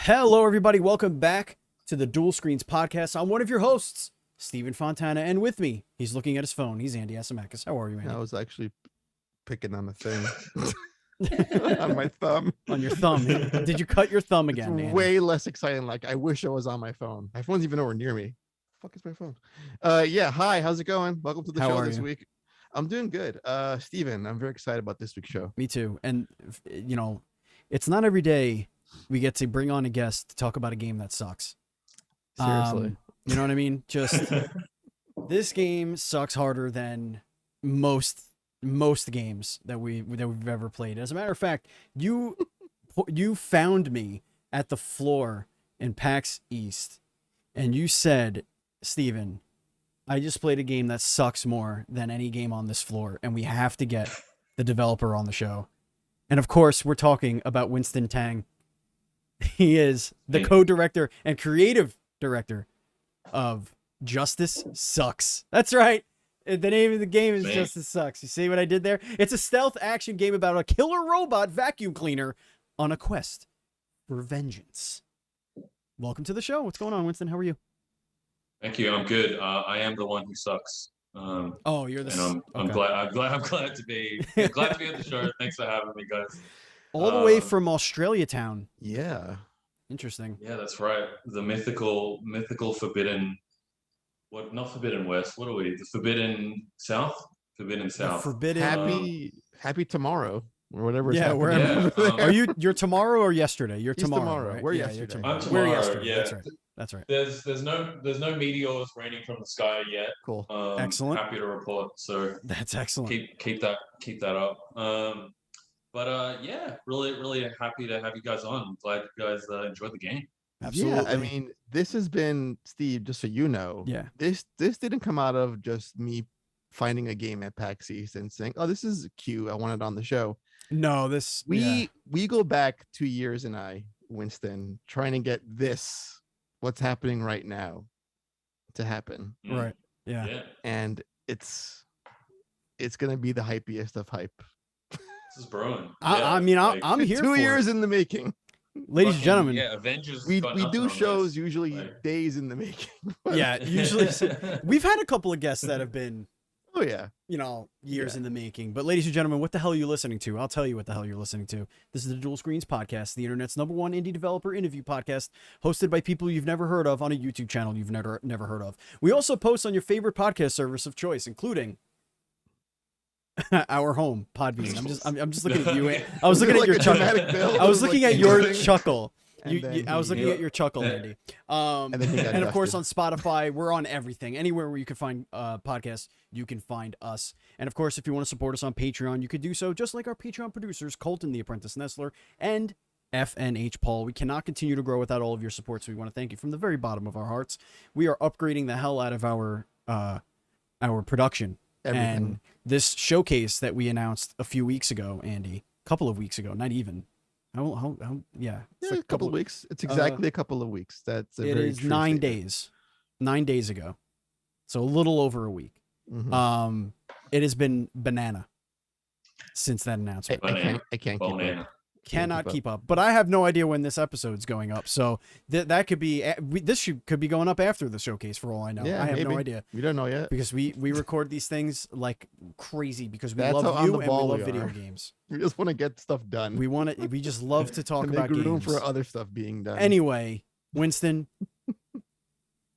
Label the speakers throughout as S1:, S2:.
S1: Hello, everybody. Welcome back to the Dual Screens podcast. I'm one of your hosts, Stephen Fontana, and with me, he's looking at his phone. He's Andy Asimakis. How are you, Andy?
S2: I was actually picking on the thing on my thumb.
S1: On your thumb. Did you cut your thumb again,
S2: It's
S1: Andy?
S2: way less exciting. Like, I wish I was on my phone. My phone's even nowhere near me. Fuck is my phone? Yeah. Hi. How's it going? Welcome to the show this week. I'm doing good. Stephen, I'm very excited about this week's show.
S1: Me too. And you know, it's not every day we get to bring on a guest to talk about a game that sucks.
S2: Seriously.
S1: You know what I mean? Just this game sucks harder than most games that we've ever played. As a matter of fact, you found me at the floor in PAX East, and you said, Steven, I just played a game that sucks more than any game on this floor, and we have to get the developer on the show. And of course, we're talking about Winston Tang. He is the co-director and creative director of Justice Sucks. That's right. The name of the game is Justice Sucks. You see what I did there? It's a stealth action game about a killer robot vacuum cleaner on a quest for vengeance. Welcome to the show. What's going on, Winston? How are you?
S3: Thank you. I'm good. I am the one who sucks.
S1: Oh, you're the.
S3: And I'm glad to be at the show. Thanks for having me, guys.
S1: All the way from Australia town.
S2: Yeah.
S1: Interesting.
S3: Yeah, that's right. The mythical forbidden. What? Not Forbidden West. What are we? The Forbidden South. Forbidden South.
S1: Forbidden.
S2: Happy tomorrow or whatever.
S1: Yeah. Wherever. Are you're tomorrow or yesterday? You're tomorrow. Right?
S2: We're
S1: yeah,
S2: yesterday.
S1: Tomorrow.
S3: I'm tomorrow.
S1: We're yesterday.
S3: Yeah.
S1: That's right. That's right.
S3: There's no meteors raining from the sky yet.
S2: Cool.
S1: Excellent.
S3: Happy to report. So
S1: that's excellent.
S3: Keep that up. Yeah, really happy to have you guys on. I'm glad you guys enjoyed the game.
S1: Absolutely.
S2: Yeah, I mean, this has been, Steve, just so you know, this didn't come out of just me finding a game at PAX East and saying, oh, this is cute, I want it on the show.
S1: No,
S2: we go back 2 years and Winston, trying to get what's happening right now to happen.
S1: Right. Yeah.
S2: And it's gonna be the hypiest of hype.
S3: This is brewing.
S1: I'm here
S2: 2 years in the making.
S1: Ladies and gentlemen,
S3: Avengers.
S2: We do shows usually days in the making.
S1: Yeah, usually we've had a couple of guests that have been,
S2: oh yeah,
S1: years in the making. But ladies and gentlemen, what the hell are you listening to? I'll tell you what the hell you're listening to. This is the Dual Screens podcast, the internet's #1 indie developer interview podcast, hosted by people you've never heard of on a YouTube channel you've never heard of. We also post on your favorite podcast service of choice, including our home, Podbean. I'm just looking at you. I was looking at your chuckle. I was looking at your chuckle. I was looking at your chuckle, Andy. And of course on Spotify, we're on everything. Anywhere where you can find podcasts, you can find us. And of course, if you want to support us on Patreon, you could do so just like our Patreon producers, Colton the Apprentice Nestler and FNH Paul. We cannot continue to grow without all of your support, so we want to thank you from the very bottom of our hearts. We are upgrading the hell out of our production.
S2: Everything.
S1: And this showcase that we announced a few weeks ago, Andy, a couple of weeks ago, not even. It's
S2: like a couple of weeks. It's exactly a couple of weeks. That's
S1: it is 9 days. 9 days ago. So a little over a week.
S2: Mm-hmm.
S1: It has been banana since that announcement.
S2: I can't keep up.
S1: Cannot keep up. But I have no idea when this episode's going up. So that could be could be going up after the showcase for all I know.
S2: Yeah,
S1: I have
S2: maybe.
S1: no idea.
S2: We don't know yet.
S1: Because we record these things like crazy because we love you and we love video games.
S2: We just want to get stuff done.
S1: We just love to talk about games.
S2: Room for other stuff being done.
S1: Anyway, Winston,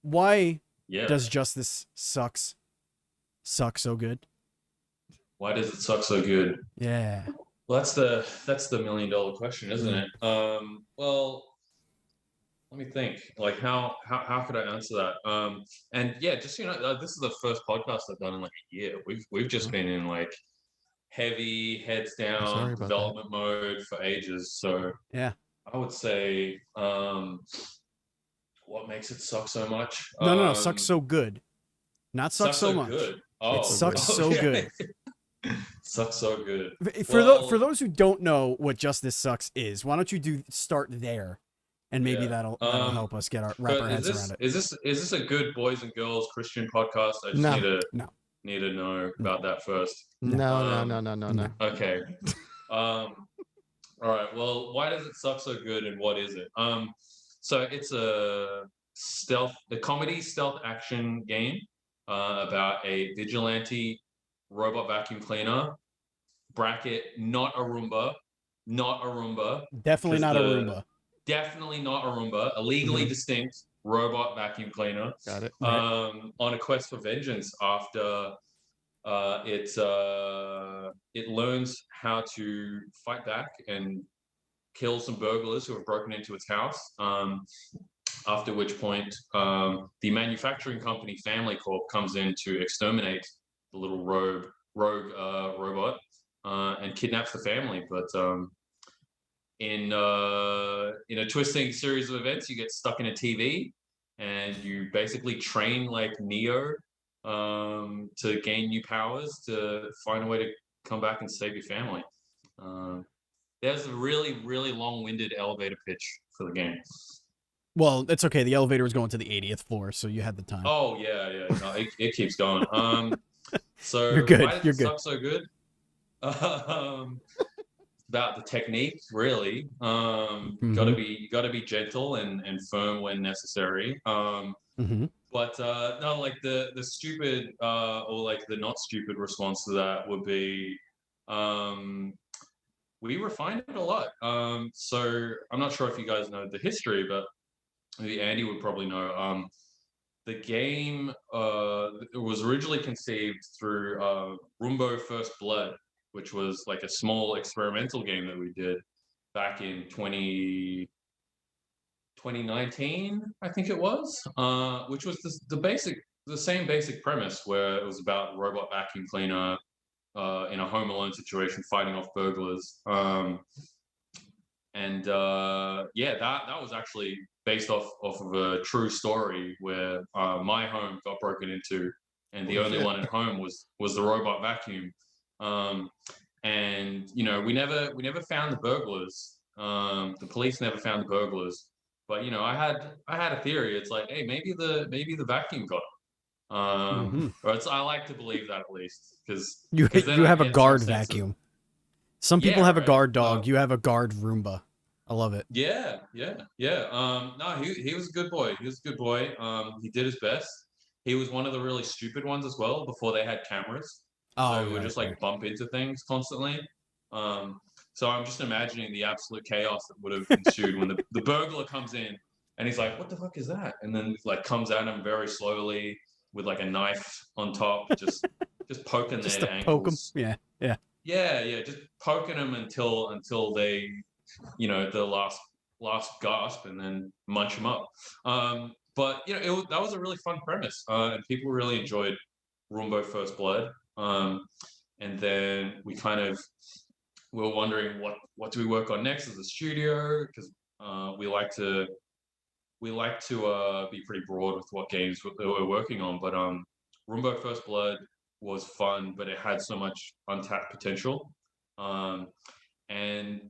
S1: why does Justice suck so good?
S3: Why does it suck so good?
S1: Yeah.
S3: Well, that's the $1 million question, isn't it? Well, let me think. Like, how could I answer that? And yeah, just this is the first podcast I've done in like a year. We've just been in like heavy heads down development mode for ages. So
S1: yeah,
S3: I would say, what makes it suck so much?
S1: No, suck so good, not suck so much.
S3: Good.
S1: It sucks so good.
S3: Sucks so good.
S1: For those who don't know what Justice Sucks is, why don't you start there, and maybe that'll help us wrap our heads around it.
S3: Is this a good boys and girls Christian podcast? I just need to know about that first.
S2: No.
S3: Okay. All right. Well, why does it suck so good, and what is it? So it's a comedy stealth action game about a vigilante robot vacuum cleaner. Bracket, not a Roomba, not a Roomba.
S1: Definitely
S3: 'cause
S1: not a
S3: the-
S1: Roomba.
S3: Definitely not a Roomba. A legally distinct robot vacuum cleaner.
S2: Got it.
S3: On a quest for vengeance after it learns how to fight back and kill some burglars who have broken into its house. After which point, the manufacturing company Family Corp comes in to exterminate the little rogue robot and kidnaps the family. But in a twisting series of events, you get stuck in a TV, and you basically train like Neo to gain new powers to find a way to come back and save your family. There's a really, really long-winded elevator pitch for the game.
S1: Well, it's okay. The elevator was going to the 80th floor, so you had the time.
S3: Oh yeah. No, it keeps going. So
S1: You're good.
S3: why does
S1: You're
S3: it
S1: good.
S3: suck so good? About the technique, really. Gotta be gentle and firm when necessary. But no, like the stupid or like the not stupid response to that would be, we refined it a lot. So I'm not sure if you guys know the history, but maybe Andy would probably know. The game it was originally conceived through Rumbo First Blood, which was like a small experimental game that we did back in 2019, I think it was, which was the same basic premise, where it was about a robot vacuum cleaner in a Home Alone situation fighting off burglars. That was actually based off of a true story where my home got broken into, and the only one at home was the robot vacuum. And we never found the burglars. The police never found the burglars. But I had a theory. It's like, hey, maybe the vacuum got them. Or I like to believe that, at least, because
S1: you have a guard vacuum. Some people have a guard dog. You have a guard Roomba. I love it.
S3: Yeah. No, he was a good boy. He was a good boy. He did his best. He was one of the really stupid ones as well before they had cameras. So we would just bump into things constantly. So I'm just imagining the absolute chaos that would have ensued when the burglar comes in and he's like, "What the fuck is that?" And then comes at him very slowly with a knife on top, just poking
S1: just
S3: their ankles.
S1: Poke him. Yeah.
S3: Just poking them until they, the last gasp, and then munch them up. But that was a really fun premise, and people really enjoyed Rumbo First Blood. And then we were wondering what do we work on next as a studio, because we like to be pretty broad with what games we're working on. But Rumbo First Blood was fun, but it had so much untapped potential. And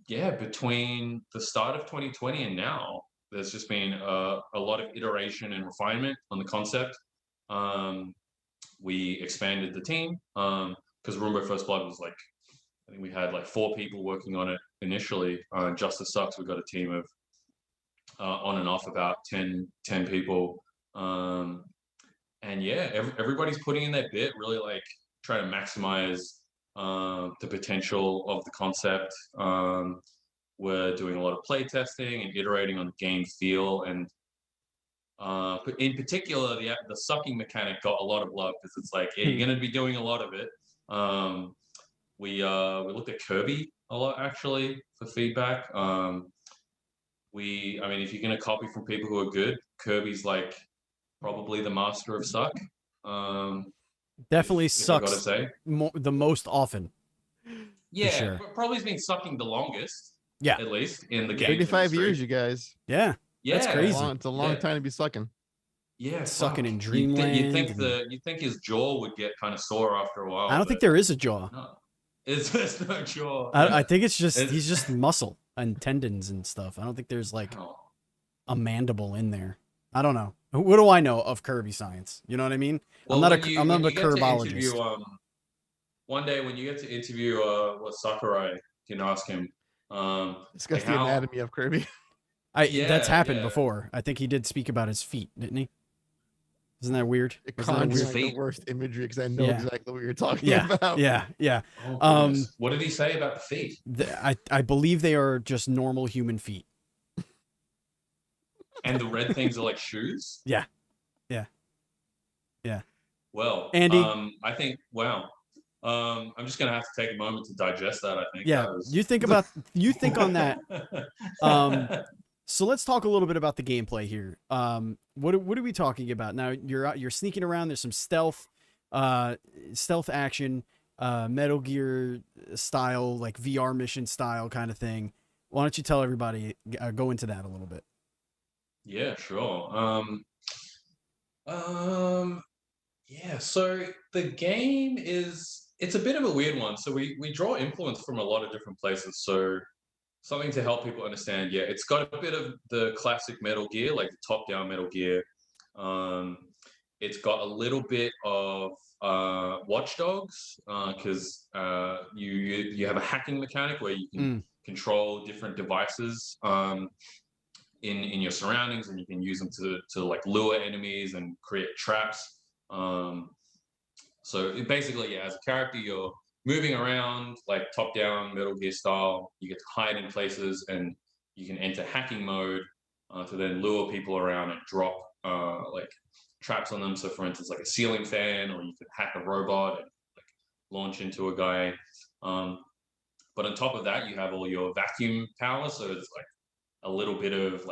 S3: yeah, between the start of 2020 and now, there's just been a lot of iteration and refinement on the concept. We expanded the team because Rumbo First Blood was I think we had 4 people working on it initially. Justice Sucks, we got a team of on and off about 10 people. And yeah, everybody's putting in their bit, really trying to maximize the potential of the concept. We're doing a lot of play testing and iterating on the game feel, and in particular, the sucking mechanic got a lot of love, because it's you're going to be doing a lot of it. We looked at Kirby a lot, actually, for feedback. If you're going to copy from people who are good, Kirby's probably the master of suck.
S1: Definitely
S3: if
S1: sucks.
S3: I gotta say.
S1: The most often.
S3: Yeah,
S1: sure.
S3: Probably has been sucking the longest.
S1: Yeah,
S3: at least in the game.
S2: 35 years, you guys.
S1: Yeah, that's crazy.
S2: It's a long time to be sucking.
S3: Yeah,
S1: sucking in dreamland.
S3: You think his jaw would get kind of sore after a while.
S1: I don't think there is a jaw.
S3: No, there's no jaw.
S1: I think he's just muscle and tendons and stuff. I don't think there's a mandible in there. I don't know. What do I know of Kirby science? You know what I mean?
S3: Well,
S1: I'm not a Kirbologist.
S3: One day when you get to interview Sakurai, you can ask him.
S2: Discuss the anatomy of Kirby.
S1: That's happened
S3: yeah.
S1: before. I think he did speak about his feet, didn't he? Isn't that weird?
S2: It
S1: Isn't that
S2: conjures
S1: weird?
S2: like the
S3: Feet.
S2: worst imagery because I know
S1: Yeah.
S2: exactly what you're talking
S1: Yeah,
S2: about.
S1: yeah.
S3: Oh
S1: Um,
S3: goodness. What did he say about the feet?
S1: I believe they are just normal human feet.
S3: And the red things are like shoes?
S1: Yeah.
S3: Well,
S1: Andy.
S3: I think wow. I'm just gonna have to take a moment to digest that, I think.
S1: Yeah,
S3: That was...
S1: you think on that. So let's talk a little bit about the gameplay here. What are we talking about now? You're sneaking around. There's some stealth action, Metal Gear style, like VR mission style kind of thing. Why don't you tell everybody, go into that a little bit?
S3: Yeah, sure. Yeah, so the game it's a bit of a weird one. So we draw influence from a lot of different places. So something to help people understand, yeah, it's got a bit of the classic Metal Gear, like the top-down Metal Gear. Um, it's got a little bit of Watch Dogs, because you have a hacking mechanic where you can control different devices in your surroundings, and you can use them to like lure enemies and create traps. So basically, yeah, as a character, you're moving around like top-down Metal Gear style. You get to hide in places, and you can enter hacking mode to then lure people around and drop like traps on them. So, for instance, like a ceiling fan, or you could hack a robot and like launch into a guy. But on top of that, you have all your vacuum power. So it's like a little bit of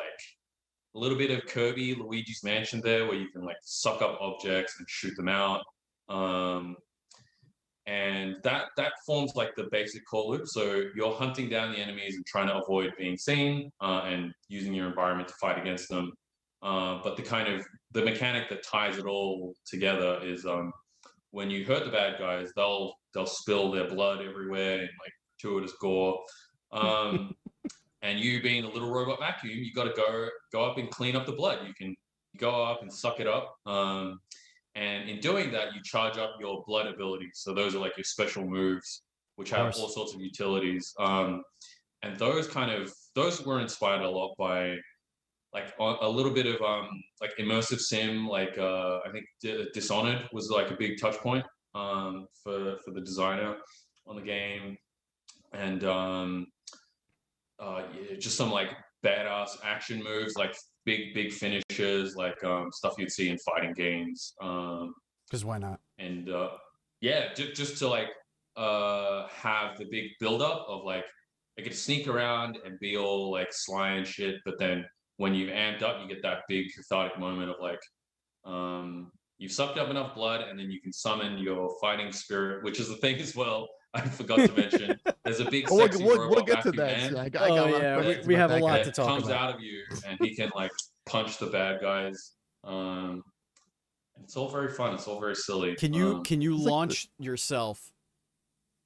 S3: Kirby, Luigi's Mansion there, where you can like suck up objects and shoot them out. And that forms like the basic core loop. So you're hunting down the enemies and trying to avoid being seen, and using your environment to fight against them. But the mechanic that ties it all together is when you hurt the bad guys, they'll spill their blood everywhere and like gratuitous gore. And you being a little robot vacuum, you got to go up and clean up the blood. You can go up and suck it up. And in doing that, you charge up your blood abilities. So those are like your special moves, which have all sorts of utilities. And those were inspired a lot by like a little bit of like immersive sim. Like I think Dishonored was like a big touch point for the designer on the game. And just some like badass action moves, like big finishes, like stuff you'd see in fighting games.
S1: Because why not?
S3: And just to like have the big build up of like I get to sneak around and be all like sly and shit, but then when you've amped up, you get that big cathartic moment of like you've sucked up enough blood, and then you can summon your fighting spirit, which is the thing as well. I forgot to mention. There's a big sexy robot
S2: we'll get to
S3: vacuum
S2: that.
S3: man.
S2: I got a lot of questions
S1: we
S2: about
S1: have a
S2: that
S1: lot
S2: guy.
S1: to talk
S3: comes
S1: about.
S3: out of you, and he can like punch the bad guys. It's all very fun. It's all very silly.
S1: Can you launch yourself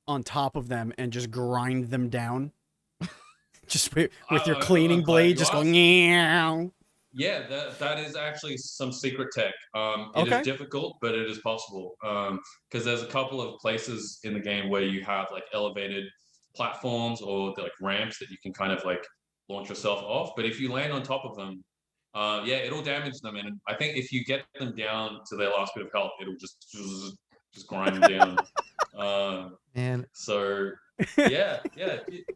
S1: on top of them and just grind them down? Just with your cleaning blade, just going meow.
S3: Yeah, that is actually some secret tech. It is difficult, but it is possible. Because there's a couple of places in the game where you have like elevated platforms or like ramps that you can kind of like launch yourself off. But if you land on top of them, it'll damage them. And I think if you get them down to their last bit of health, it'll just grind them down.
S2: Man.
S3: So yeah.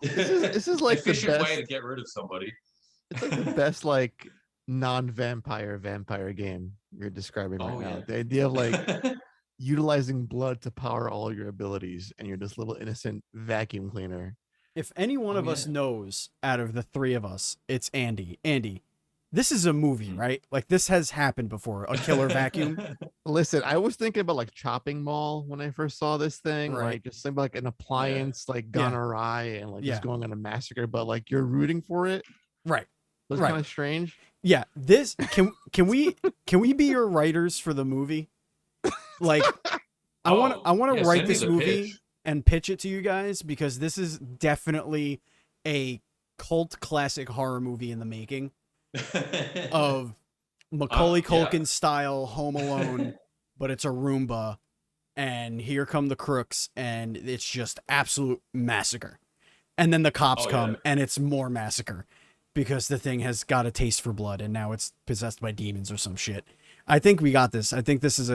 S2: This is like the
S3: efficient
S2: best
S3: way to get rid of somebody.
S2: It's like the best like non-vampire game you're describing right now.
S3: Yeah.
S2: The idea of like utilizing blood to power all your abilities, and you're this little innocent vacuum cleaner.
S1: If any one of us knows out of the three of us, it's Andy. Andy, this is a movie, right? Like this has happened before. A killer vacuum.
S2: Listen, I was thinking about like Chopping Mall when I first saw this thing,
S1: Right.
S2: like just like an appliance like gone awry and like just going on a massacre, but like you're rooting for it.
S1: Right.
S2: That's kind of strange.
S1: Yeah, this can we be your writers for the movie? Like, I want to write this movie and pitch it to you guys, because this is definitely a cult classic horror movie in the making of Macaulay Culkin style Home Alone, but it's a Roomba, and here come the crooks, and it's just absolute massacre, and then the cops come, and it's more massacre. because the thing has got a taste for blood and now it's possessed by demons or some shit. I think we got this. I think this is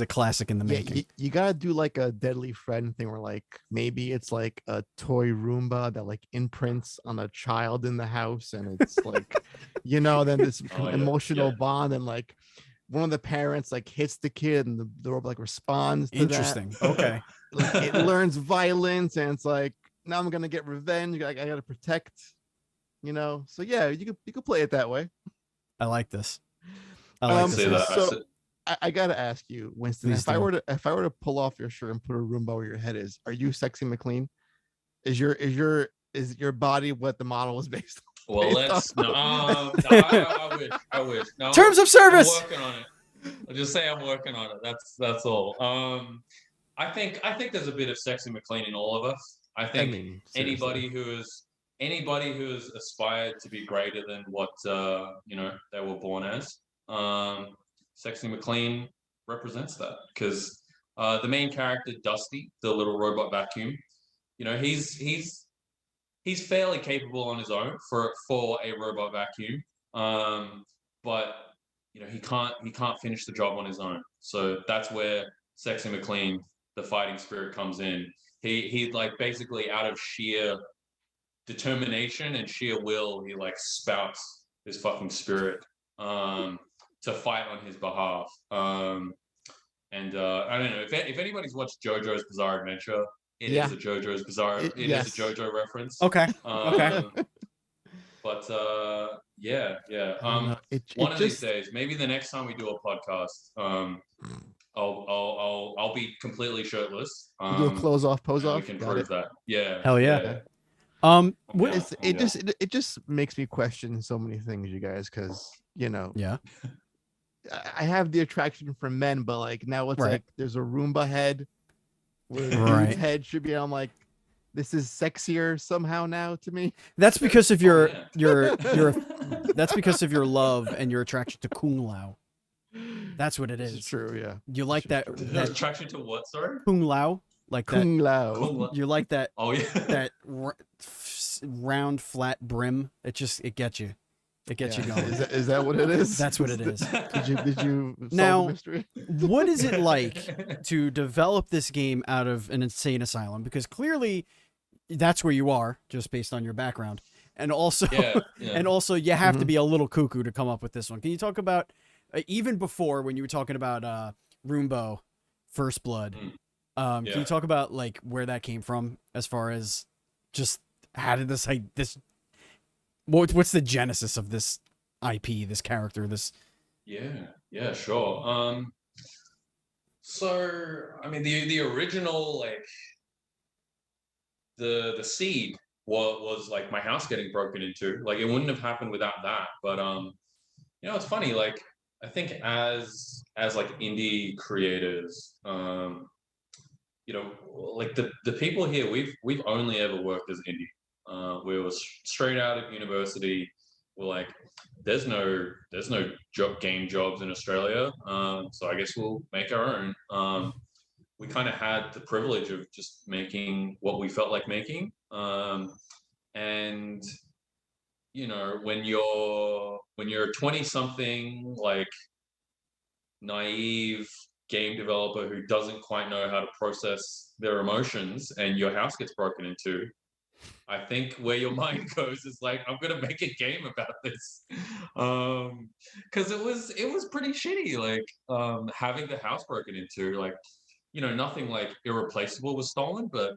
S1: a classic in the making.
S2: You gotta do like a Deadly Friend thing where like maybe it's like a toy Roomba that like imprints on a child in the house, and it's like, then this emotional bond, and like one of the parents like hits the kid, and the robot like responds to
S1: Interesting.
S2: that.
S1: Okay.
S2: Like, it learns violence, and it's like, now I'm gonna get revenge. I gotta protect. So yeah, you could play it that way.
S1: I like this. I like this.
S2: So I gotta ask you, Winston,
S1: Please
S2: if I were to pull off your shirt and put a Roomba where your head is, are you Sexy McLean? Is your body what the model was based on?
S3: Well, let's no, I wish. No,
S1: Terms of service.
S3: I'm working on it. I'll just say I'm working on it. That's all. I think there's a bit of Sexy McLean in all of us. I think anybody who has aspired to be greater than what they were born as, Sexy McLean represents that, because the main character Dusty, the little robot vacuum, he's fairly capable on his own for a robot vacuum, but he can't finish the job on his own. So that's where Sexy McLean, the fighting spirit, comes in. He like basically out of sheer determination and sheer will, he like spouts his fucking spirit to fight on his behalf. And I don't know if anybody's watched JoJo's Bizarre Adventure. It is a JoJo's Bizarre. It is a JoJo reference.
S1: Okay. Okay.
S3: But yeah. One of these days, maybe the next time we do a podcast, I'll be completely shirtless.
S2: Do a close off, pose off.
S3: We can prove that. Yeah.
S1: Hell yeah.
S2: It just makes me question so many things, you guys, because
S1: Yeah.
S2: I have the attraction for men, but like now it's like there's a Roomba head where the dude's head should be. I'm like, this is sexier somehow now to me.
S1: That's because of your that's because of your love and your attraction to Kung Lao. That's what it is.
S2: It's true, yeah.
S1: You like that
S3: attraction to what? Sorry,
S1: Kung Lao, like
S2: Kung
S1: that.
S2: Lao.
S1: You like that?
S3: Oh yeah,
S1: that round flat brim. It gets you. It gets you going.
S2: Is that what it is?
S1: That's what it is.
S2: Did you solve
S1: now,
S2: the mystery?
S1: What is it like to develop this game out of an insane asylum? Because clearly, that's where you are, just based on your background, and also, and also, you have to be a little cuckoo to come up with this one. Can you talk about even before when you were talking about Roomba, First Blood? Can you talk about like where that came from, as far as just how did this what's the genesis of this IP, this character, this?
S3: Yeah, sure. So I mean, the original, like the seed was like my house getting broken into. Like it wouldn't have happened without that. But it's funny. Like I think as like indie creators, like the people here, we've only ever worked as indie. We were straight out of university. We're like, there's no game jobs in Australia, so I guess we'll make our own. We kind of had the privilege of just making what we felt like making, and when you're a 20-something like naive game developer who doesn't quite know how to process their emotions, and your house gets broken into, I think where your mind goes is like, I'm gonna make a game about this, because it was pretty shitty. Like having the house broken into, like nothing like irreplaceable was stolen, but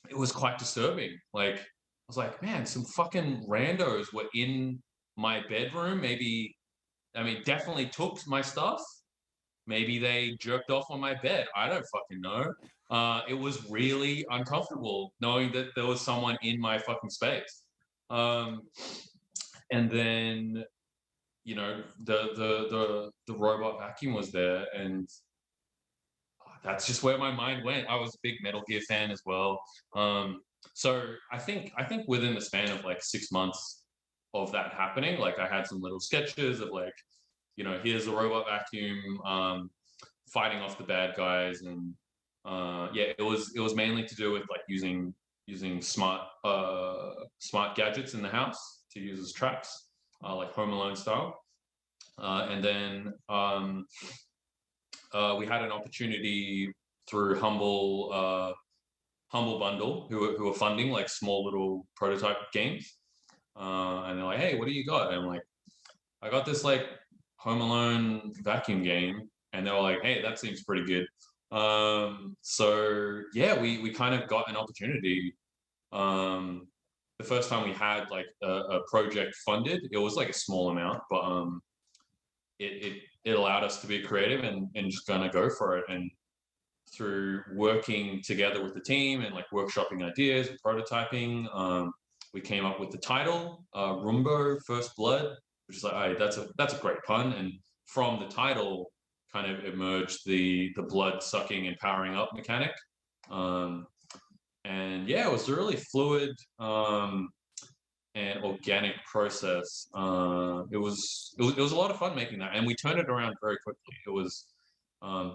S3: it was quite disturbing. Like I was like, man, some fucking randos were in my bedroom. Maybe, I mean, definitely took my stuff. Maybe they jerked off on my bed. I don't fucking know. It was really uncomfortable knowing that there was someone in my fucking space. And then, the robot vacuum was there, and that's just where my mind went. I was a big Metal Gear fan as well. So I think within the span of like 6 months of that happening, like I had some little sketches of like, here's a robot vacuum fighting off the bad guys, and it was mainly to do with like using using smart gadgets in the house to use as traps, like Home Alone style. And then we had an opportunity through Humble Bundle, who were funding like small little prototype games. And they're like, "Hey, what do you got?" And I'm like, "I got this like Home Alone vacuum game." And they were like, "Hey, that seems pretty good." So yeah, we kind of got an opportunity. The first time we had like a project funded, it was like a small amount, but it allowed us to be creative and just gonna go for it. And through working together with the team and like workshopping ideas and prototyping, we came up with the title, Rumbo First Blood, which is like, hey, that's a great pun. And from the title, kind of emerged the blood sucking and powering up mechanic. And yeah, it was a really fluid and organic process. It was a lot of fun making that, and we turned it around very quickly. It was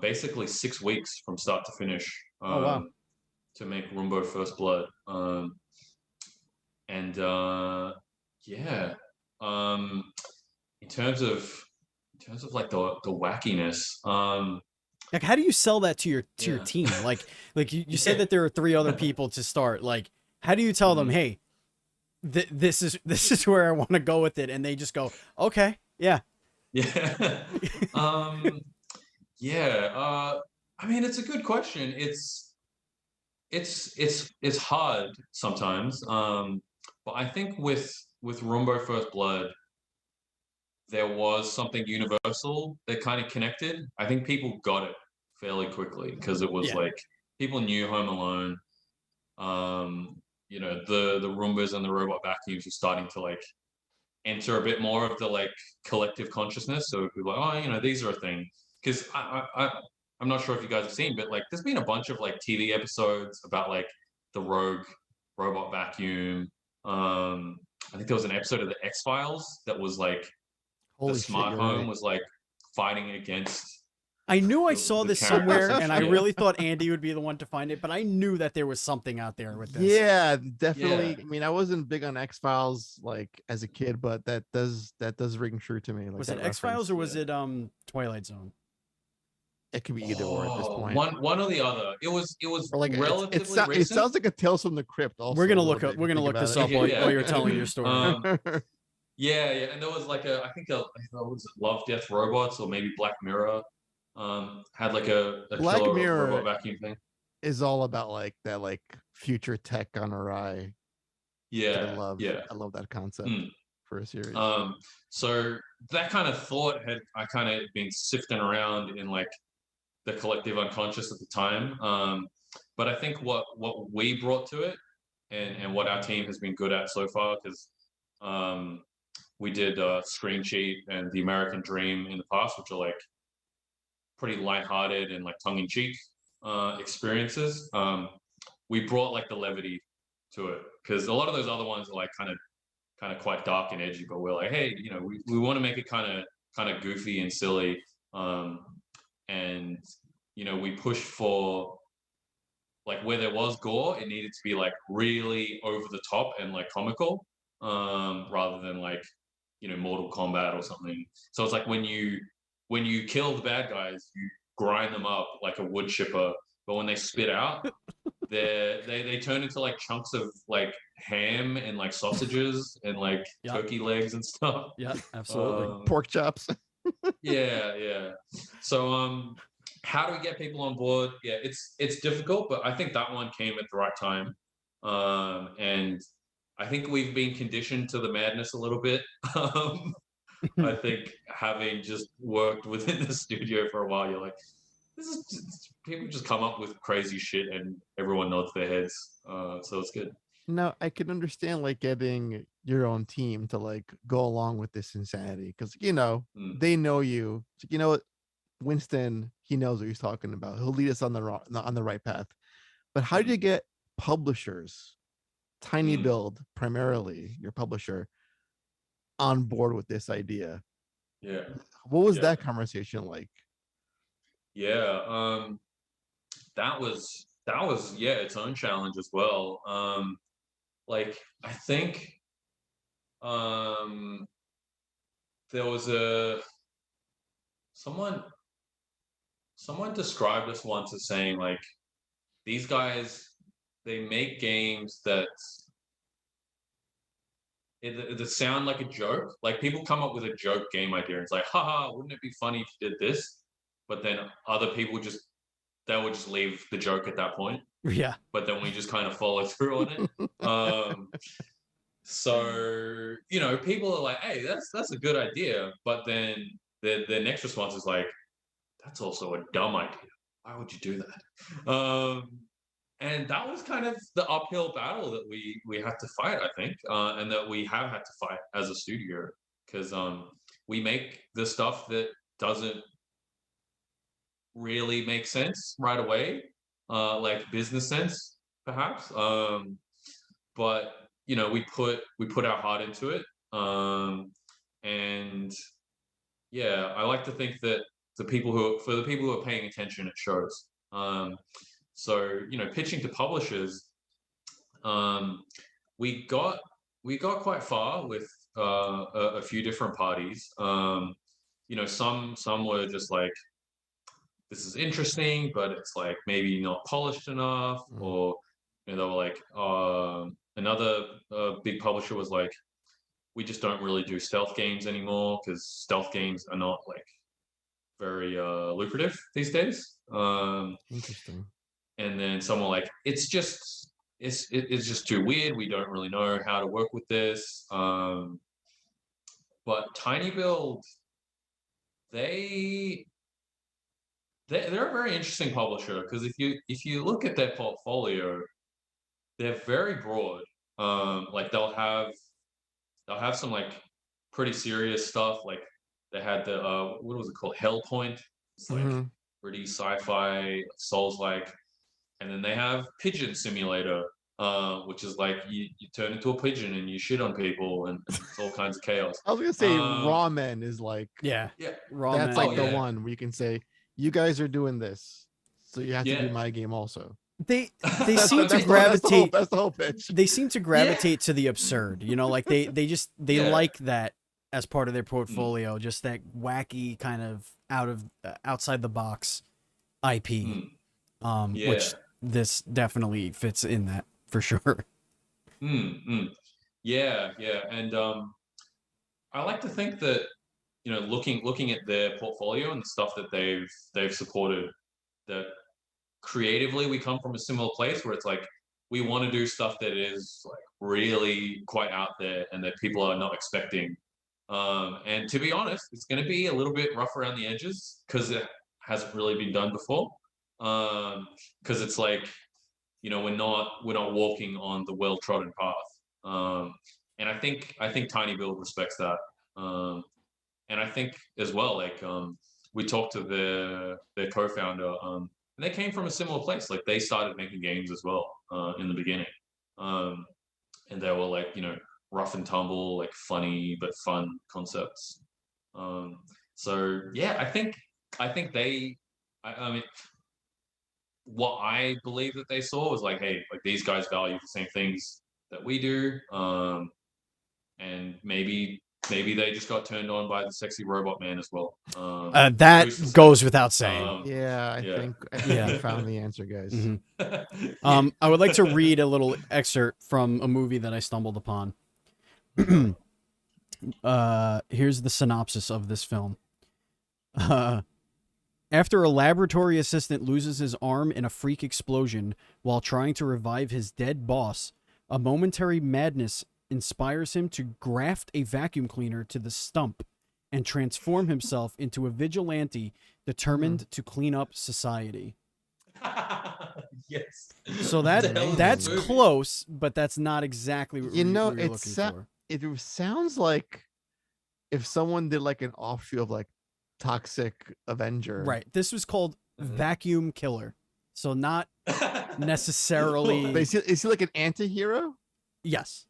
S3: basically 6 weeks from start to finish.
S1: Oh wow.
S3: To make Rumbo First Blood. And yeah, in terms of like the wackiness,
S1: Like, how do you sell that to your
S3: yeah.
S1: team? Like you said that there are 3 other people to start. Like, how do you tell them, hey, this is where I want to go with it, and they just go, okay, yeah,
S3: Yeah. Yeah. I mean, it's a good question. It's hard sometimes. But I think with Rumbo First Blood, there was something universal that kind of connected. I think people got it fairly quickly because it was
S1: Yeah.
S3: like people knew Home Alone. You know, the Roombas and the robot vacuums were starting to like enter a bit more of the like collective consciousness. So people like, oh, you know, these are a thing. Because I'm not sure if you guys have seen, but like there's been a bunch of like TV episodes about like the rogue robot vacuum. I think there was an episode of the X-Files that was like the
S2: Holy shit,
S3: smart
S2: you're
S3: home
S2: right.
S3: was like fighting against
S1: I knew I
S3: the,
S1: saw
S3: the
S1: this
S3: characters
S1: somewhere,
S3: and
S1: and I
S3: shit.
S1: really thought Andy would be the one to find it, but I knew that there was something out there with this.
S2: Yeah, definitely.
S3: Yeah.
S2: I mean, I wasn't big on X-Files like as a kid, but that does ring true to me. Like
S1: Was
S2: that
S1: it X-Files or
S2: reference.
S1: was it Twilight Zone?
S2: It could be either or at this
S3: Oh,
S2: point.
S3: one or the other. It was
S2: Or like
S3: relatively
S2: it
S3: recent.
S2: sounds like a Tales from the Crypt. Also,
S1: We're gonna
S2: a little
S1: look up.
S2: bit,
S1: We're
S2: if you
S1: gonna
S2: think
S1: look this
S2: about
S1: up
S2: it.
S1: while you're telling your story.
S3: Yeah, and there was like I think was it Love, Death, Robots, or maybe Black Mirror. Had like a
S2: Black
S3: killer
S2: Mirror
S3: robot vacuum thing.
S2: is all about like that, like future tech on awry.
S3: Yeah, yeah.
S2: I love that concept
S3: Mm.
S2: for a series.
S3: So that kind of thought had I kind of been sifting around in like the collective unconscious at the time. But I think what we brought to it and what our team has been good at so far, because we did Screen Cheat and The American Dream in the past, which are like pretty lighthearted and like tongue-in-cheek experiences. We brought like the levity to it because a lot of those other ones are like kind of quite dark and edgy, but we're like, hey, you know, we want to make it kind of goofy and silly. And you know, we pushed for like where there was gore, it needed to be like really over the top and like comical, rather than like, you know, Mortal Kombat or something. So it's like when you kill the bad guys, you grind them up like a wood chipper, but when they spit out, they turn into like chunks of like ham and like sausages and like
S1: Yep.
S3: turkey legs and stuff.
S1: Yeah, absolutely.
S2: Pork chops.
S3: Yeah. So how do we get people on board? Yeah, it's difficult, but I think that one came at the right time. And I think we've been conditioned to the madness a little bit. I think having just worked within the studio for a while, you're like, this is people just come up with crazy shit and everyone nods their heads. So it's good.
S2: Now I can understand like getting your own team to like go along with this insanity because you know they know you. So, you know what, Winston, he knows what he's talking about. He'll lead us on the right path. But how do you get publishers, Tiny Build primarily, your publisher, on board with this idea?
S3: Yeah.
S2: What was that conversation like?
S3: Yeah. That was that was its own challenge as well. Like I think um there was a someone someone described us once as saying like these guys, they make games that it sound like a joke. Like people come up with a joke game idea. And it's like, haha, wouldn't it be funny if you did this? But then other people they would just leave the joke at that point.
S1: Yeah.
S3: But then we just kind of follow through on it. So people are like, hey, that's a good idea. But then the next response is like, that's also a dumb idea. Why would you do that? And that was kind of the uphill battle that we had to fight, I think, and that we have had to fight as a studio, because we make the stuff that doesn't really make sense right away, like business sense, perhaps. But we put our heart into it, and yeah, I like to think that for the people who are paying attention, it shows. So pitching to publishers, we got quite far with a few different parties. Some were just like, this is interesting, but it's like maybe not polished enough, or they were like, another big publisher was like, we just don't really do stealth games anymore because stealth games are not like very lucrative these days.
S2: Interesting.
S3: And then someone like, it's just too weird. We don't really know how to work with this. But Tiny Build, they're a very interesting publisher, because if you look at their portfolio, they're very broad. Like they'll have some like pretty serious stuff. Like they had the what was it called, Hellpoint. It's like pretty sci-fi, Souls-like. And then they have Pigeon Simulator, which is like you turn into a pigeon and you shit on people, and it's all kinds of chaos.
S2: I was gonna say Ramen is like,
S1: Yeah.
S2: Ramen. That's like the one where you can say, you guys are doing this, so you have to do my game also.
S1: They seem to gravitate.
S2: That's the whole pitch.
S1: They seem to gravitate to the absurd. Like they like that as part of their portfolio, just that wacky kind of outside the box IP, which this definitely fits in that for sure.
S3: Yeah, and I like to think that looking at their portfolio and the stuff that they've supported, that creatively we come from a similar place where it's like we want to do stuff that is like really quite out there and that people are not expecting. And to be honest, it's going to be a little bit rough around the edges because it hasn't really been done before. Because it's like, we're not walking on the well-trodden path. And I think Tiny Build respects that. And I think as well, like we talked to their co-founder, and they came from a similar place. Like they started making games as well in the beginning, and they were like rough and tumble, like funny but fun concepts. So yeah, I think they. I mean, what I believe that they saw was like, hey, like these guys value the same things that we do, and maybe they just got turned on by the sexy robot man as well.
S1: That goes without saying.
S2: I think I found the answer, guys.
S1: Mm-hmm. I would like to read a little excerpt from a movie that I stumbled upon. Here's the synopsis of this film. After a laboratory assistant loses his arm in a freak explosion while trying to revive his dead boss, a momentary madness inspires him to graft a vacuum cleaner to the stump and transform himself into a vigilante determined to clean up society.
S3: Yes.
S1: So that's close, but that's not exactly what you're looking for.
S2: It sounds like if someone did like an offshoot of like Toxic Avenger.
S1: Right. This was called Vacuum Killer. So not necessarily.
S2: But is he like an anti-hero?
S1: Yes.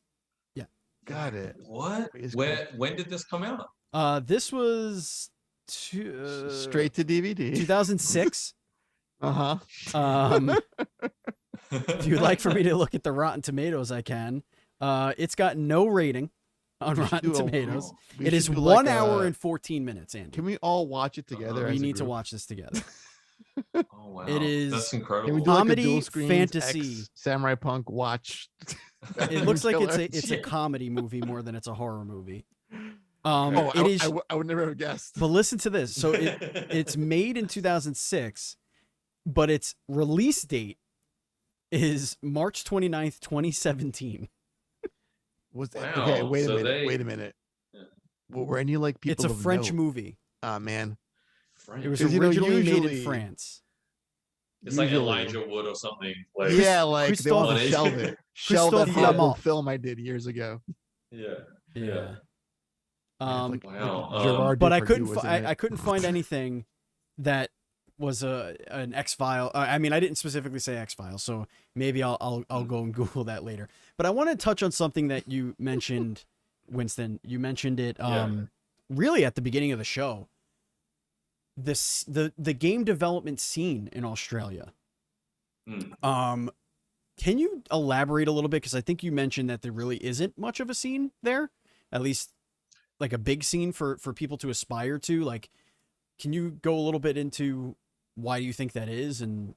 S1: Yeah.
S2: Got it.
S3: What? When did this come out?
S1: This was
S2: straight to DVD.
S1: 2006. If you'd like for me to look at the Rotten Tomatoes, I can. It's got no rating on
S2: We should
S1: Rotten
S2: do a-
S1: Tomatoes.
S2: we
S1: It
S2: should
S1: is
S2: do
S1: 1
S2: like
S1: hour
S2: a-
S1: and 14 minutes, Andy.
S2: Can we all watch it together?
S1: We
S2: as a
S1: need to
S2: group?
S1: watch this together.
S3: Oh wow,
S1: It is-
S3: that's
S2: Can we
S3: incredible.
S2: do like a
S1: Comedy,
S2: dual screens
S1: fantasy.
S2: X Samurai Punk watch?
S1: It looks like
S2: Killer?
S1: it's a
S3: Yeah.
S1: comedy movie more than it's a horror movie.
S2: Oh,
S1: It is.
S2: I would never have guessed.
S1: But listen to this. So it's made in 2006, but its release date is March 29th, 2017.
S2: Was that,
S3: Wow,
S2: okay? Wait a
S3: so
S2: minute.
S3: they-
S2: Wait a minute.
S3: Yeah.
S2: Were any like people?
S1: It's a
S2: of
S1: French
S2: note?
S1: movie.
S2: Ah man,
S1: It was
S2: 'Cause,
S1: originally made in
S2: usually-
S1: France.
S3: It's like
S2: usually-
S3: Elijah Wood or something. Like,
S2: Yeah, like they want to
S3: Christophe-
S2: shelve it. Shelve that
S1: Christophe
S2: horrible
S1: Lambert.
S2: film I did years ago.
S3: yeah.
S1: Yeah.
S2: Like,
S3: Wow,
S2: Gerard
S1: But I
S2: Depardieu
S1: couldn't.
S2: was in
S1: I
S2: it.
S1: couldn't find anything that was an X file. I mean, I didn't specifically say X file, so maybe I'll go and Google that later. But I want to touch on something that you mentioned, Winston. You mentioned it really at the beginning of the show. The game development scene in Australia. Can you elaborate a little bit? Because I think you mentioned that there really isn't much of a scene there, at least like a big scene for people to aspire to. Like, can you go a little bit into why you think that is and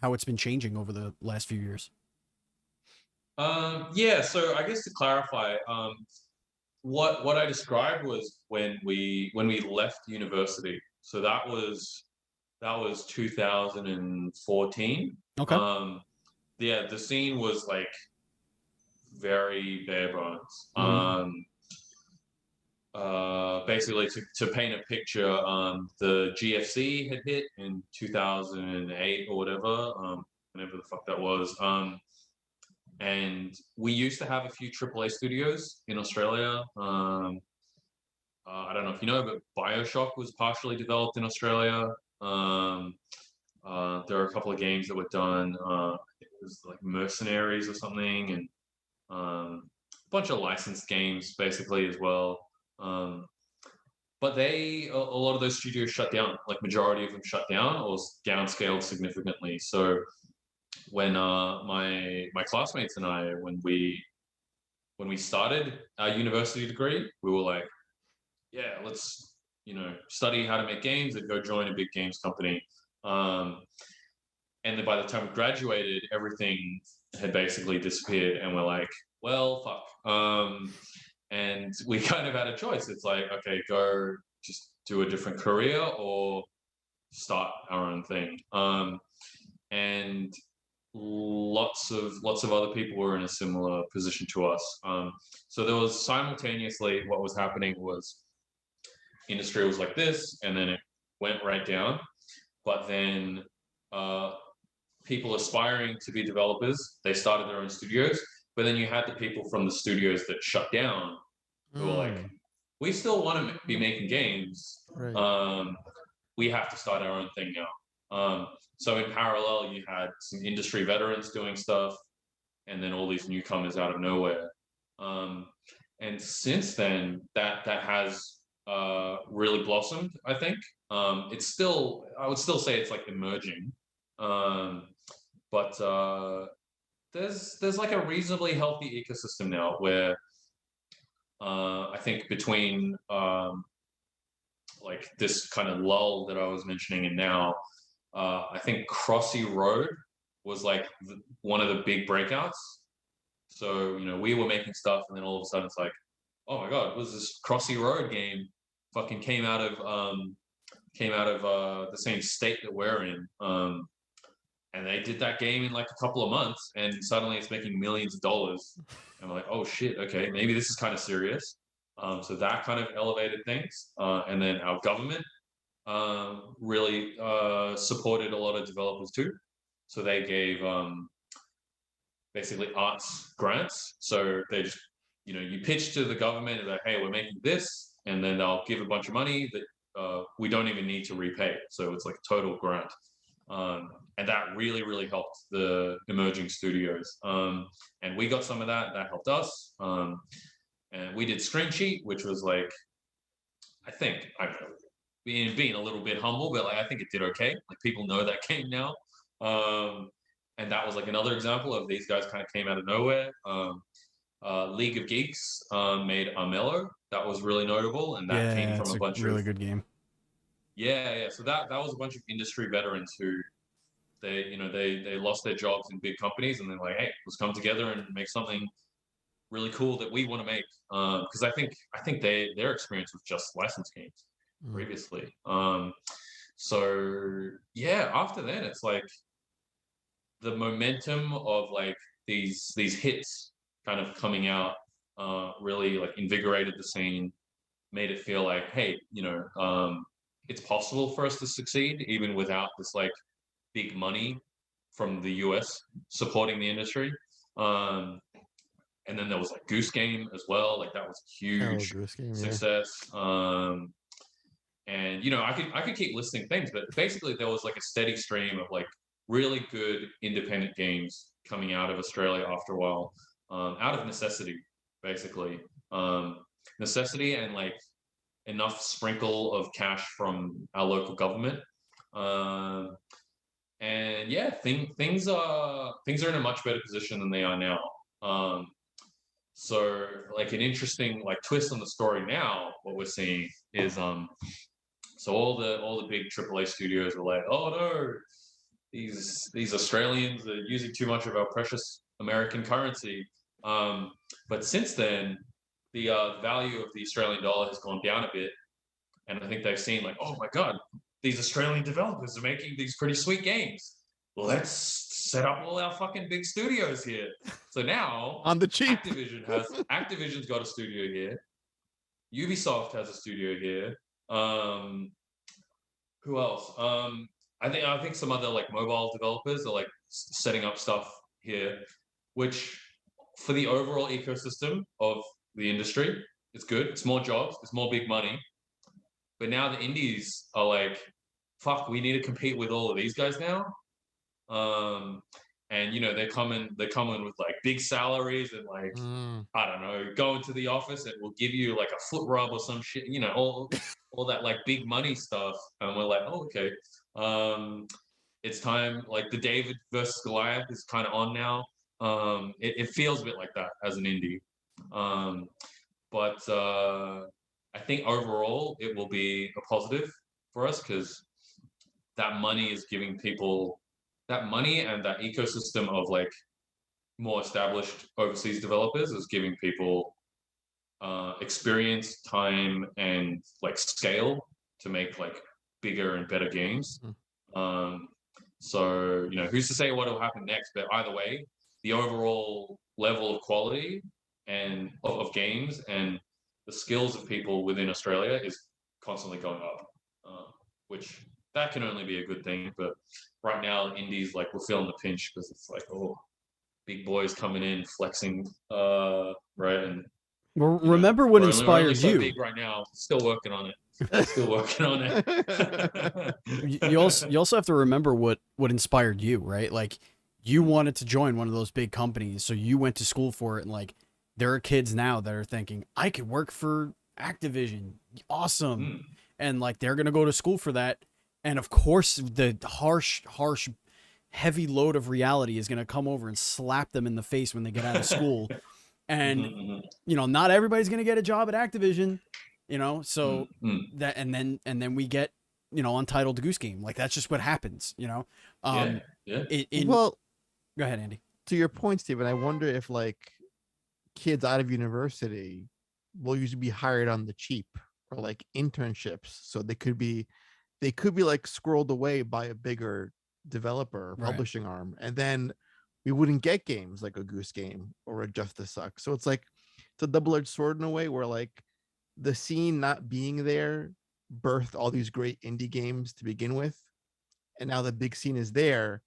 S1: how it's been changing over the last few years?
S3: Yeah, so I guess to clarify, what I described was when we left university. So that was 2014.
S1: Okay.
S3: Yeah, the scene was like very bare bones. Basically, to paint a picture, the GFC had hit in 2008 or whatever, whenever the fuck that was. And we used to have a few AAA studios in Australia. I don't know if you know, but BioShock was partially developed in Australia. There are a couple of games that were done. It was like Mercenaries or something, and a bunch of licensed games basically as well. But a lot of those studios shut down. Like majority of them shut down or downscaled significantly. So when my classmates and I, when we started our university degree, we were like, yeah, let's study how to make games and go join a big games company. And then by the time we graduated, everything had basically disappeared, and we're like, well, fuck. And we kind of had a choice. It's like, okay, go just do a different career or start our own thing. And lots of other people were in a similar position to us. So there was simultaneously what was happening was industry was like this, and then it went right down. But then people aspiring to be developers, they started their own studios. But then you had the people from the studios that shut down who were like, we still want to be making games.
S2: Right.
S3: We have to start our own thing now. So in parallel, you had some industry veterans doing stuff, and then all these newcomers out of nowhere. And since then, that has really blossomed, I think. It's still, I would still say it's like emerging. But there's like a reasonably healthy ecosystem now where I think between like this kind of lull that I was mentioning and now, I think Crossy Road was like one of the big breakouts. So, we were making stuff, and then all of a sudden it's like, oh my God, was this Crossy Road game fucking came out of the same state that we're in. And they did that game in like a couple of months, and suddenly it's making millions of dollars. And we're like, oh shit, okay, maybe this is kind of serious. So that kind of elevated things. And then our government really supported a lot of developers too. So they gave basically arts grants. So they just, you pitch to the government and like, hey, we're making this, and then they'll give a bunch of money that we don't even need to repay. So it's like a total grant. And that really, really helped the emerging studios. And we got some of that. That helped us. And we did Screen Sheet, which was like, I think, I don't know, being a little bit humble, but like I think it did okay. Like people know that game now. and that was like another example of these guys kind of came out of nowhere. League of Geeks made Armello. That was really notable, and that came
S1: Yeah,
S3: from
S1: it's
S3: a
S1: a
S3: bunch
S1: really
S3: of
S1: good game.
S3: yeah. So that was a bunch of industry veterans who they lost their jobs in big companies, and they're like, hey, let's come together and make something really cool that we want to make. Because I think their experience was just licensed games previously. So yeah, after then it's like the momentum of like these hits kind of coming out really like invigorated the scene, made it feel like, hey, it's possible for us to succeed even without this like big money from the US supporting the industry. Um, and then there was like Goose Game as well, like that was a
S2: Oh,
S3: huge
S2: Goose Game, yeah.
S3: success. And I could keep listing things, but basically there was like a steady stream of like really good independent games coming out of Australia after a while, out of necessity, basically. Necessity and like enough sprinkle of cash from our local government. And yeah, things are in a much better position than they are now. So like an interesting like twist on the story now, what we're seeing is so all the big AAA studios are like, oh no, these Australians are using too much of our precious American currency. But since then, the value of the Australian dollar has gone down a bit, and I think they've seen like, oh my god, these Australian developers are making these pretty sweet games. Let's set up all our fucking big studios here. So now
S2: On the cheap.
S3: Activision's got a studio here. Ubisoft has a studio here. Who else? I think some other like mobile developers are like setting up stuff here, which for the overall ecosystem of the industry, it's good. It's more jobs. It's more big money. But now the indies are like, fuck, we need to compete with all of these guys now. And they're coming with like big salaries and like I don't know, go into the office and we'll give you like a foot rub or some shit, all that like big money stuff. And we're like, oh, okay. It's time, like the David versus Goliath is kind of on now. It feels a bit like that as an indie. But I think overall it will be a positive for us because that money is giving people that money, and that ecosystem of like more established overseas developers is giving people experience, time, and like scale to make like bigger and better games. So who's to say what will happen next? But either way, the overall level of quality and of games and the skills of people within Australia is constantly going up, which that can only be a good thing. But right now, indies like we're feeling the pinch because it's like, oh, big boys coming in flexing, right? And
S1: Well, remember what
S3: we're only
S1: inspired
S3: so
S1: you.
S3: big right now. Still working on it. Still working on it.
S1: You also have to remember what inspired you, right? Like you wanted to join one of those big companies, so you went to school for it, and like there are kids now that are thinking, I could work for Activision. Awesome. And like they're gonna go to school for that. And of course the harsh, heavy load of reality is gonna come over and slap them in the face when they get out of school. And not everybody's gonna get a job at Activision, so that and then we get Untitled Goose Game. Like that's just what happens,
S3: Yeah.
S2: Well,
S1: go ahead, Andy.
S2: To your point, Stephen, I wonder if like kids out of university will usually be hired on the cheap or like internships, so they could be like squirreled away by a bigger developer publishing arm, and then we wouldn't get games like a Goose Game or a Just the Suck. So it's like it's a double-edged sword in a way, where like the scene not being there birthed all these great indie games to begin with, and now the big scene is there,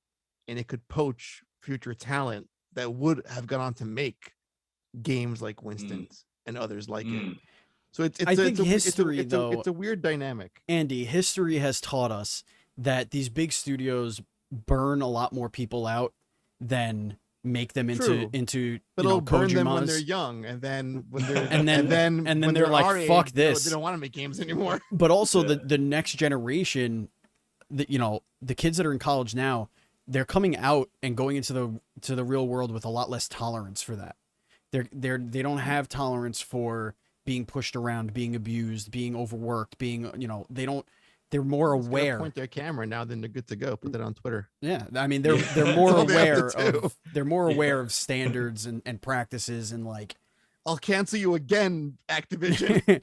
S2: and it could poach future talent that would have gone on to make games like Winston's and others like it. So it's a weird dynamic.
S1: Andy, history has taught us that these big studios burn a lot more people out than make them into
S2: but it'll burn them when
S1: Kojimas.
S2: they're young, and then when they're
S1: and then
S2: when
S1: they're like,
S2: age,
S1: fuck this.
S2: They don't want to make games anymore.
S1: But also the next generation, the kids that are in college now, they're coming out and going into the real world with a lot less tolerance for that. They don't have tolerance for being pushed around, being abused, being overworked, being, you know, they're more
S2: Just gotta
S1: aware.
S2: point their camera now, then they're good to go. Put that on Twitter.
S1: Yeah, I mean they're more
S2: That's all they have
S1: aware
S2: to do.
S1: of of standards and practices and like
S2: I'll cancel you again, Activision.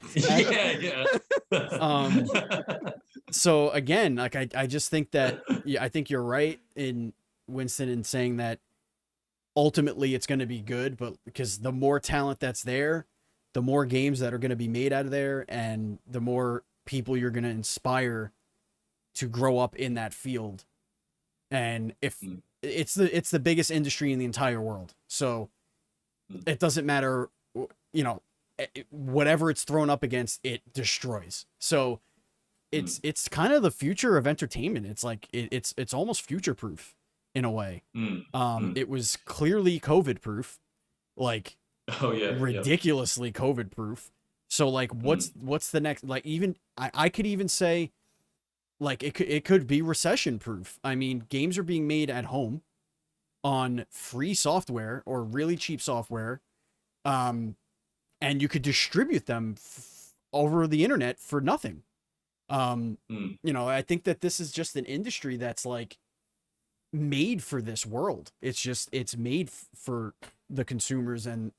S1: So again, like I just think that I think you're right in Winston in saying that ultimately it's going to be good, but because the more talent that's there, the more games that are going to be made out of there, and the more people you're going to inspire to grow up in that field. And if it's the biggest industry in the entire world, so it doesn't matter, you know, whatever it's thrown up against, it destroys. So it's kind of the future of entertainment. It's like it's almost future proof in a way. It was clearly COVID proof, like ridiculously COVID proof. So like what's the next, like, even I could even say like it could be recession proof. I mean, games are being made at home on free software or really cheap software, and you could distribute them over the internet for nothing. You know, I think that this is just an industry that's like made for this world. It's made for the consumers and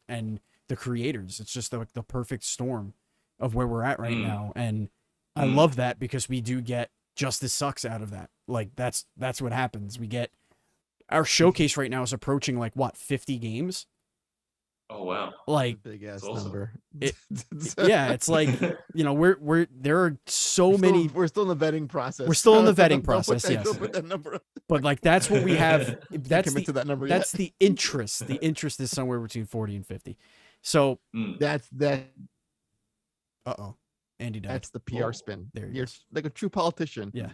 S1: the creators. It's just the perfect storm of where we're at right now. And I love that, because we do get Justice Sucks out of that. Like that's what happens. We get our showcase right now is approaching like what, 50 games?
S3: Oh wow.
S1: Like
S2: big ass
S3: awesome.
S2: number.
S1: Yeah, it's like, you know, we're there are so many.
S2: We're still in the vetting process.
S1: We're still in the vetting process,
S2: Don't
S1: yes.
S2: put that number up.
S1: But like that's what we have. That's
S2: Commit to that number
S1: that's
S2: yet.
S1: the interest. The interest is somewhere between 40 and 50. So
S2: That's
S1: Andy died.
S2: That's the PR spin.
S1: There he
S2: You're
S1: is.
S2: like a true politician.
S1: Yeah.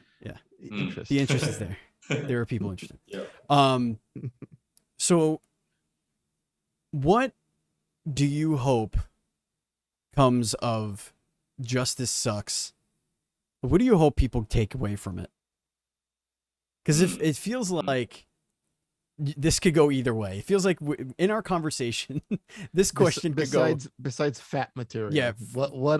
S2: Interest.
S1: The interest is there. There are people interested.
S3: Yeah.
S1: So what do you hope comes of Justice Sucks? What do you hope people take away from it? Because if it feels like this could go either way. It feels like in our conversation, this question could go
S2: besides fat material.
S1: Yeah.
S2: What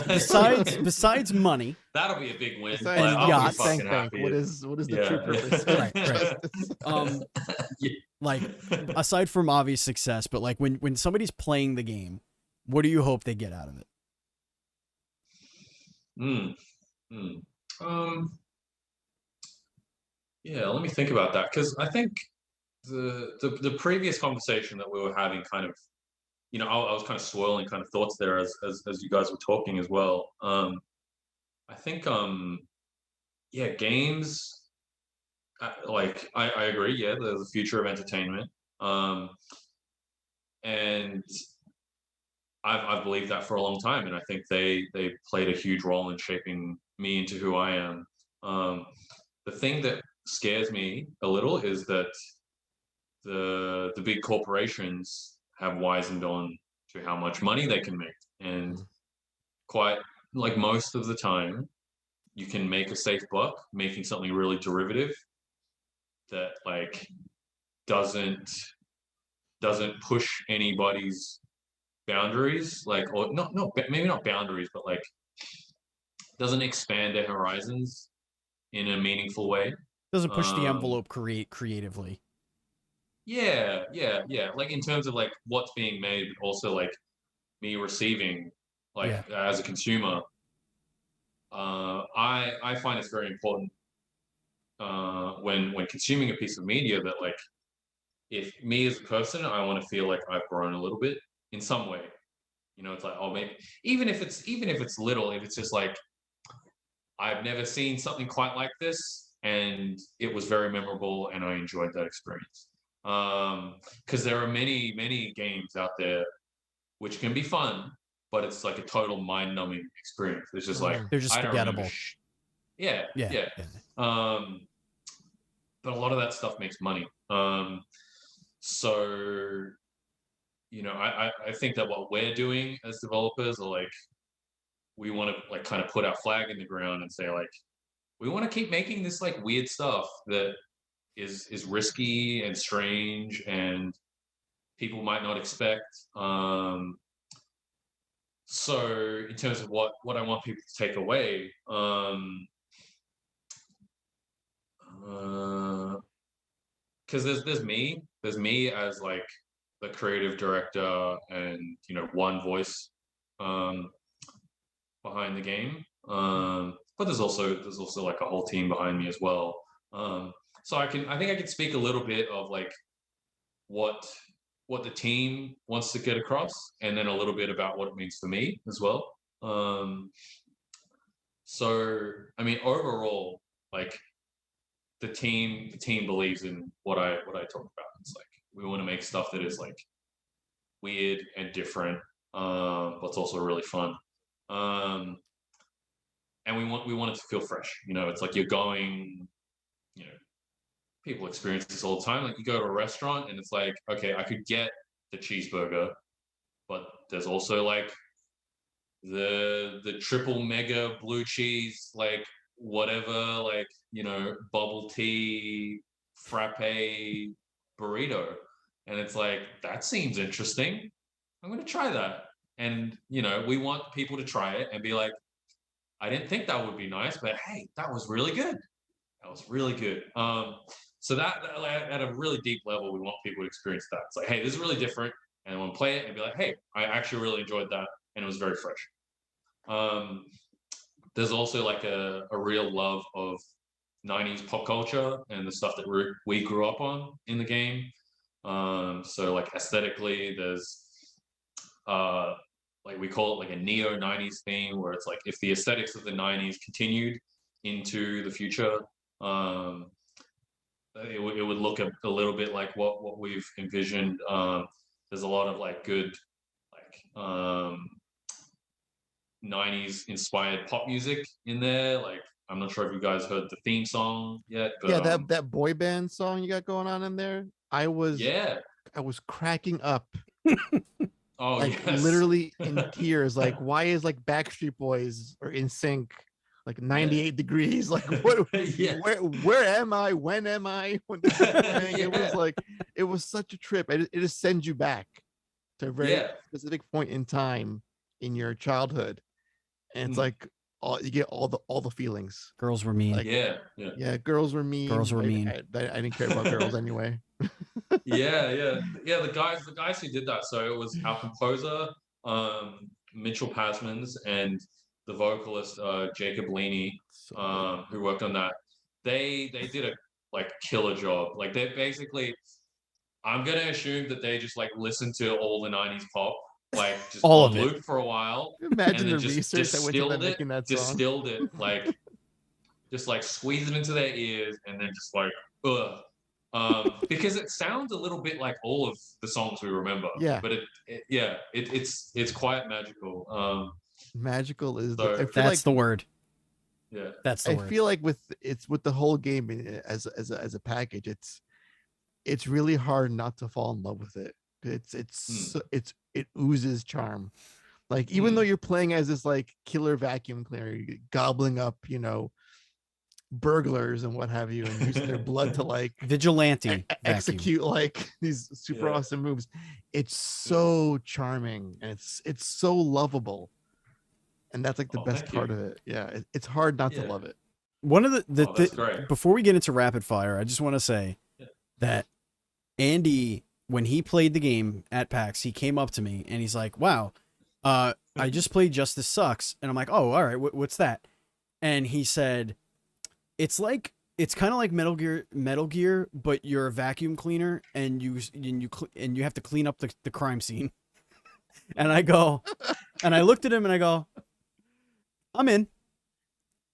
S1: besides money.
S3: That'll be a big win.
S2: Besides
S1: And
S3: I'll be
S1: yachts.
S3: fucking
S2: Bank.
S3: happy.
S2: What is the
S3: Yeah.
S2: true purpose?
S1: Right. Like aside from obvious success, but like when somebody's playing the game, what do you hope they get out of it?
S3: Yeah, let me think about that, because I think the previous conversation that we were having kind of, you know, I was kind of swirling kind of thoughts there as you guys were talking as well. I think yeah, games, like I agree, yeah, there's the future of entertainment. And I've believed that for a long time, and I think they played a huge role in shaping me into who I am. The thing that scares me a little is that the big corporations have wizened on to how much money they can make, and quite like most of the time you can make a safe buck making something really derivative that like doesn't push anybody's boundaries, like, or not maybe not boundaries, but like doesn't expand their horizons in a meaningful way.
S1: Doesn't push the envelope creatively.
S3: Yeah. Like in terms of like what's being made, but also like me receiving, like as a consumer. I find it's very important when consuming a piece of media that like, if me as a person, I want to feel like I've grown a little bit in some way. You know, it's like, oh, maybe even if it's little, if it's just like, I've never seen something quite like this, and it was very memorable, and I enjoyed that experience. Because there are many games out there which can be fun, but it's like a total mind-numbing experience. It's just like,
S1: they're just
S3: I don't remember
S1: forgettable.
S3: Yeah. But a lot of that stuff makes money. So, you know, I think that what we're doing as developers are like, we want to like kind of put our flag in the ground and say like, we want to keep making this like weird stuff that is risky and strange and people might not expect. So in terms of what I want people to take away, because there's me as like the creative director and one voice um, behind the game. But there's also like a whole team behind me as well. So I think I can speak a little bit of like what the team wants to get across, and then a little bit about what it means for me as well. So I mean, overall, like the team believes in what I talk about. It's like we want to make stuff that is like weird and different, but it's also really fun. And we want it to feel fresh. It's like you're going, people experience this all the time. Like you go to a restaurant and it's like, okay, I could get the cheeseburger, but there's also like the triple mega blue cheese, like whatever, like bubble tea frappe burrito, and it's like that seems interesting. I'm going to try that, and we want people to try it and be like, I didn't think that would be nice, but hey, that was really good. That was really good. So that at a really deep level, we want people to experience that. It's like, hey, this is really different, and want to play it and be like, hey, I actually really enjoyed that, and it was very fresh. There's also like a real love of 90s pop culture and the stuff that we grew up on in the game. So like aesthetically, there's like we call it like a neo 90s theme, where it's like if the aesthetics of the 90s continued into the future, it would look a little bit like what we've envisioned. There's a lot of like good like 90s inspired pop music in there. Like I'm not sure if you guys heard the theme song yet, but
S2: Yeah, that boy band song you got going on in there. I was cracking up.
S3: Oh,
S2: like
S3: yes.
S2: literally in tears. Like, why is like Backstreet Boys or In Sync like 98 degrees? Like, what?
S3: Yeah.
S2: Where am I? When am I? When this is playing?
S3: Yeah.
S2: It was like, it was such a trip. It just sends you back to a very specific point in time in your childhood, and it's like you get all the feelings.
S1: Girls were mean.
S2: Like, yeah, girls were mean.
S1: Girls were mean.
S2: I didn't care about girls anyway.
S3: Yeah. The guys who did that. So it was our composer, Mitchell Pasmans, and the vocalist Jacob Leaney, who worked on that. They did a like killer job. Like they basically, I'm gonna assume that they just like listened to all the 90s pop, like just
S1: all
S3: on
S1: of it.
S3: loop for a while.
S2: Imagine
S3: and
S2: the research that went into making that song.
S3: Distilled it, like just like squeeze it into their ears, and then just like because it sounds a little bit like all of the songs we remember.
S2: Yeah,
S3: but it's quite magical.
S2: Magical is
S1: that's
S2: like,
S1: the word.
S3: Yeah,
S1: that's the word.
S2: I feel like with the whole game as a package, it's really hard not to fall in love with it. It oozes charm. Like even though you're playing as this like killer vacuum cleaner, you're gobbling up, burglars and what have you, and using their blood to like
S1: vigilante
S2: execute like these super awesome moves. It's so charming and it's so lovable, and that's like the best part of it. It's hard not to love it.
S1: One of the before we get into rapid fire, I just want to say that Andy, when he played the game at PAX, he came up to me and he's like, wow, I just played Justice Sucks. And I'm like, oh, all right, what's that? And he said, it's kind of like Metal Gear, but you're a vacuum cleaner and you have to clean up the crime scene. And I looked at him and I go, I'm in.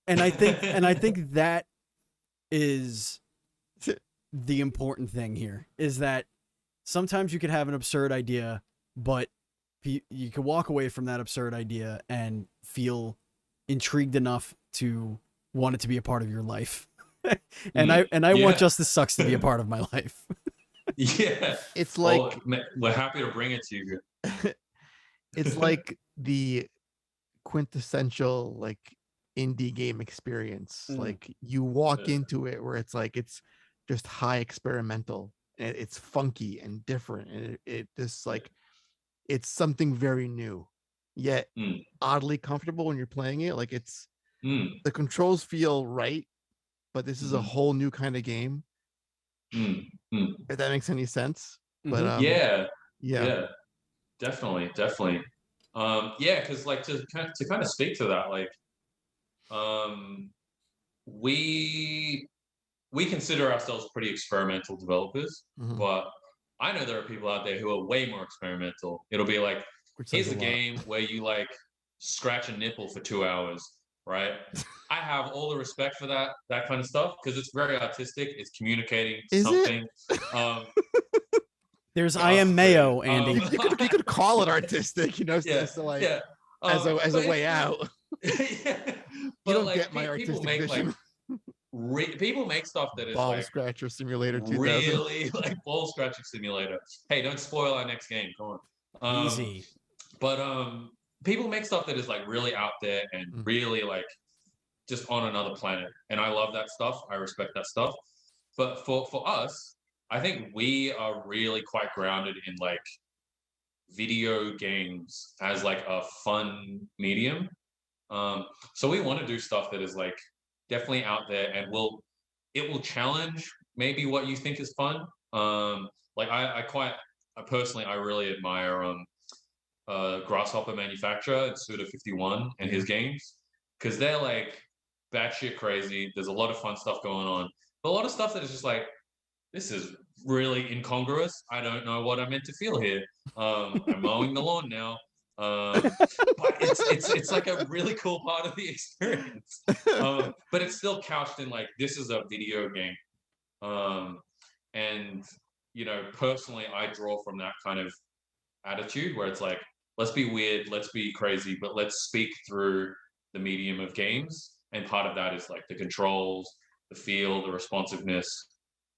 S1: And I think that is the important thing here, is that sometimes you could have an absurd idea, but you can walk away from that absurd idea and feel intrigued enough to want it to be a part of your life. and I want Justice Sucks to be a part of my life.
S2: It's like,
S3: we're happy to bring it to you.
S2: It's like the quintessential like indie game experience. Like you walk into it where it's like it's just high experimental, and it's funky and different, and it just like it's something very new, yet oddly comfortable when you're playing it. Like it's the controls feel right, but this is a whole new kind of game. If that makes any sense. But
S3: yeah,
S2: yeah,
S3: definitely. Yeah, because like to kind of speak to that, like we consider ourselves pretty experimental developers, but I know there are people out there who are way more experimental. It'll be like, here's a game where you like scratch a nipple for 2 hours, right? I have all the respect for that kind of stuff because it's very artistic. It's communicating something.
S1: There's I am Mayo,
S3: crazy.
S1: Andy.
S2: You could call it artistic, you know, so like as a way out.
S3: But
S2: don't
S3: like
S2: get my
S3: people
S2: artistic
S3: make
S2: vision.
S3: people make stuff that is
S2: Ball
S3: like
S2: Scratcher Simulator 2000.
S3: really like ball scratching simulator. Hey, don't spoil our next game. Come on.
S1: Easy.
S3: But people make stuff that is like really out there and really like just on another planet. And I love that stuff. I respect that stuff. But for us, I think we are really quite grounded in like video games as like a fun medium. So we want to do stuff that is like definitely out there and it will challenge maybe what you think is fun. Like I personally I really admire Grasshopper Manufacturer, Suda51 and his games, because they're like batshit crazy. There's a lot of fun stuff going on, but a lot of stuff that is just like, this is really incongruous. I don't know what I'm meant to feel here. I'm mowing the lawn now. But it's like a really cool part of the experience. But it's still couched in like, this is a video game. And you know, personally, I draw from that kind of attitude where it's like, let's be weird, let's be crazy, but let's speak through the medium of games. And part of that is like the controls, the feel, the responsiveness,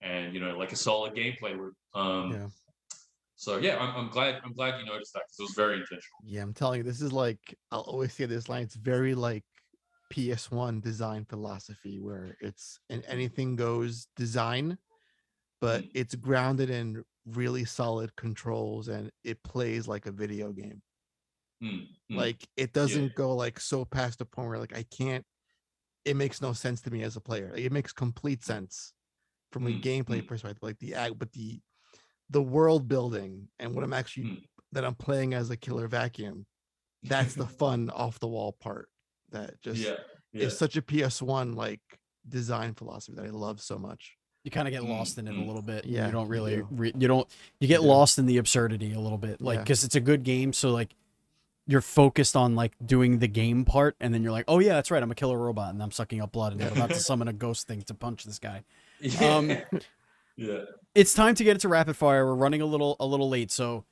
S3: and you know, like a solid gameplay loop. So yeah, I'm glad you noticed that because it was very intentional.
S2: Yeah, I'm telling you, this is like, I'll always say this line. It's very like PS1 design philosophy, where it's an anything goes design, but it's grounded in really solid controls and it plays like a video game. Like it doesn't go like so past the point where like it makes no sense to me as a player. Like, it makes complete sense from a gameplay perspective, like the world building and what I'm actually that I'm playing as a killer vacuum. That's the fun off the wall part that just is such a PS1 like design philosophy that I love so much.
S1: You kind of get lost in it a little bit.
S2: Yeah,
S1: you don't really,
S2: you
S1: you get lost in the absurdity a little bit, like, because it's a good game. So like you're focused on like doing the game part. And then you're like, oh yeah, that's right. I'm a killer robot and I'm sucking up blood and I'm about to summon a ghost thing to punch this guy. It's time to get into rapid fire. We're running a little late. So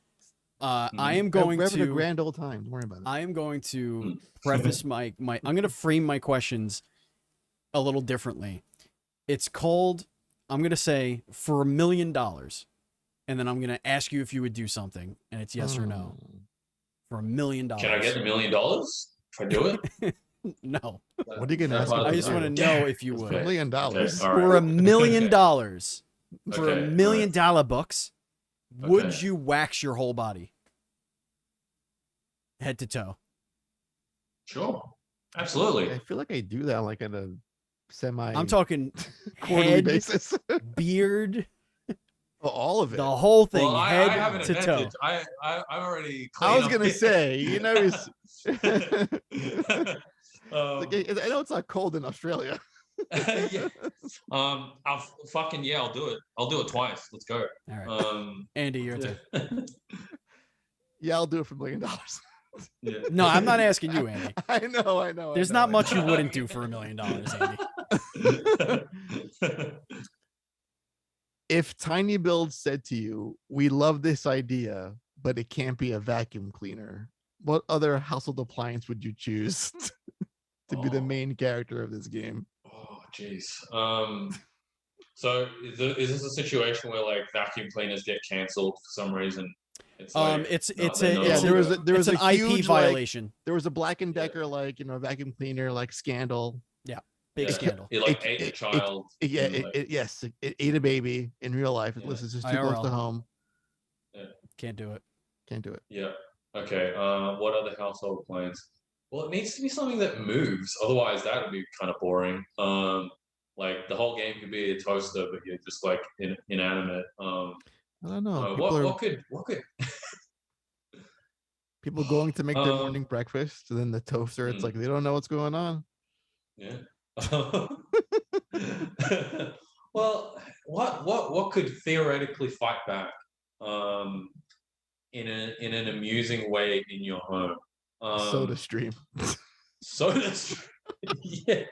S1: I am going
S2: We're
S1: to
S2: having a grand old time. Don't worry about it.
S1: I am going to preface my I'm going to frame my questions a little differently. It's called, I'm going to say, for $1 million, and then I'm going to ask you if you would do something, and it's yes or no. For $1 million.
S3: Can I get $1 million if I do it?
S1: No.
S2: What are you going to ask?
S1: I just want to know if you would.
S2: $1 million.
S3: Okay,
S1: For $1 million, for $1 million bucks, would you wax your whole body? Head to toe.
S3: Sure. Absolutely.
S2: I feel like I do that like at a semi.
S1: I'm talking
S2: quarterly
S1: head,
S2: basis.
S1: Beard.
S2: Oh, all of it.
S1: The whole thing,
S3: Well,
S1: head
S3: I have an
S1: to toe.
S3: advantage. I'm already.
S2: I was gonna say, you know,
S3: like,
S2: I know it's not cold in Australia.
S3: yeah. I'll do it. I'll do it twice. Let's go.
S1: All right. Andy, your turn.
S2: Yeah, I'll do it for $1 million.
S3: Yeah.
S1: No, I'm not asking you, Andy.
S2: I know.
S1: There's not much you wouldn't do for $1 million, Andy.
S2: If Tiny Build said to you, "We love this idea, but it can't be a vacuum cleaner," what other household appliance would you choose to be the main character of this game?
S3: Oh, jeez. So is this a situation where like vacuum cleaners get canceled for some reason? It's like,
S2: there was
S1: an
S2: a
S1: IP
S2: huge
S1: violation.
S2: There was a Black & Decker vacuum cleaner scandal.
S1: Yeah. Big
S3: Yeah.
S1: scandal.
S3: It like ate a child.
S2: Yes, it ate a baby in real life.
S3: Yeah.
S2: This is just too close to
S1: IRL.
S2: home.
S1: Can't do it.
S2: Can't do it.
S3: Yeah. Okay. What other household appliance? Well, it needs to be something that moves. Otherwise, that would be kind of boring. Like the whole game could be a toaster, but you're just like inanimate.
S2: I don't know.
S3: What could
S2: People going to make their
S3: Um,
S2: morning breakfast, and then the toaster. It's like they don't know what's going on.
S3: Yeah. Well, what could theoretically fight back in an amusing way in your home?
S2: Soda stream.
S3: Soda stream. Yeah,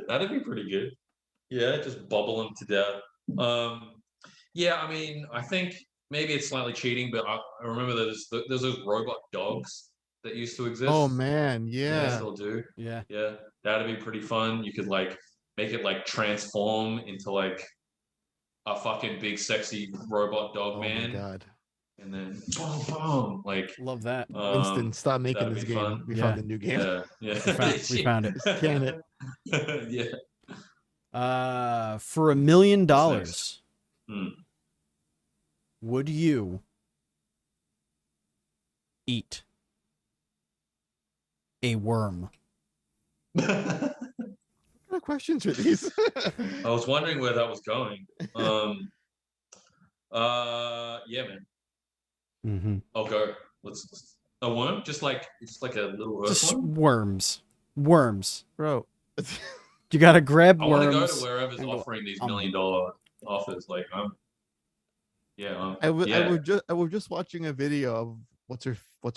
S3: that'd be pretty good. Yeah, just bubble them to death. Yeah, I mean, I think maybe it's slightly cheating, but I remember there's those robot dogs that used to exist.
S2: Oh man,
S3: They
S2: yeah.
S3: still do.
S1: Yeah.
S3: Yeah, that'd be pretty fun. You could like make it like transform into like a fucking big sexy robot dog
S2: Oh
S3: man,
S2: my god.
S3: and then boom, boom, like
S1: Love that.
S2: Winston, stop making
S3: that'd
S2: this
S3: be
S2: game.
S3: fun.
S2: We
S1: Yeah.
S2: found a new game.
S3: Yeah,
S1: We found it.
S2: Just can it.
S3: Yeah.
S1: For $1 million,
S3: Hmm.
S1: would you eat a worm?
S2: What kind of questions are these?
S3: I was wondering where that was going. Yeah, man.
S1: Mm-hmm.
S3: I'll go. Let's a worm, just like a little
S1: Just
S3: earthworm.
S1: worms.
S2: Bro.
S1: You gotta grab
S3: I want to go
S1: worms.
S3: to wherever's
S1: and go,
S3: offering these $1
S1: um,
S3: million offers. Like,
S2: I was
S3: yeah.
S2: just watching a video of what's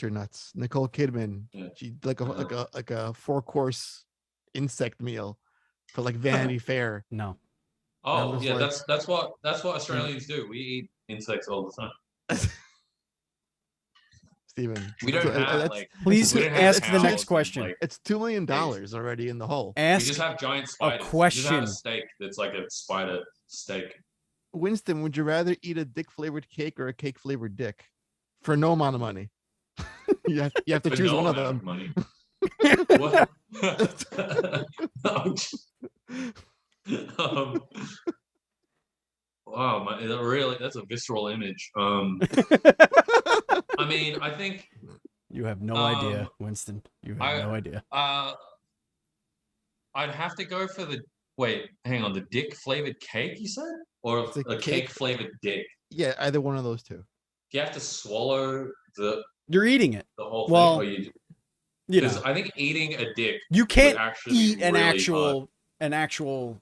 S2: her nuts, Nicole Kidman.
S3: Yeah.
S2: She like a 4-course insect meal for like Vanity Fair.
S1: No.
S2: I
S3: Oh,
S2: was
S3: yeah.
S2: like-
S3: That's what Australians do. We eat insects all the time.
S2: Steven.
S3: We don't have like.
S1: Please
S3: we don't have
S1: ask the
S3: cows
S1: next
S3: and,
S1: question.
S3: like,
S2: It's $2 million already in the hole.
S3: we
S1: Ask
S3: just have giant spiders. We just
S1: question.
S3: have a steak that's like a spider steak.
S2: Winston, would you rather eat a dick flavored cake or a cake flavored dick? For no amount of money. you have to
S3: For
S2: choose
S3: no
S2: one of
S3: amount
S2: them.
S3: money. What? Wow, that's a visceral image. I mean, I think
S1: You have no idea, Winston. You have no idea.
S3: I'd have to go for hang on, the dick flavored cake, you said? Or
S2: It's a
S3: a cake flavored dick?
S2: Yeah, either one of those two.
S3: Do you have to swallow the
S1: You're eating it.
S3: whole
S1: Well,
S3: thing? Or you
S1: know,
S3: I think eating a dick
S1: you
S3: would
S1: can't
S3: actually
S1: eat
S3: be
S1: an
S3: really
S1: actual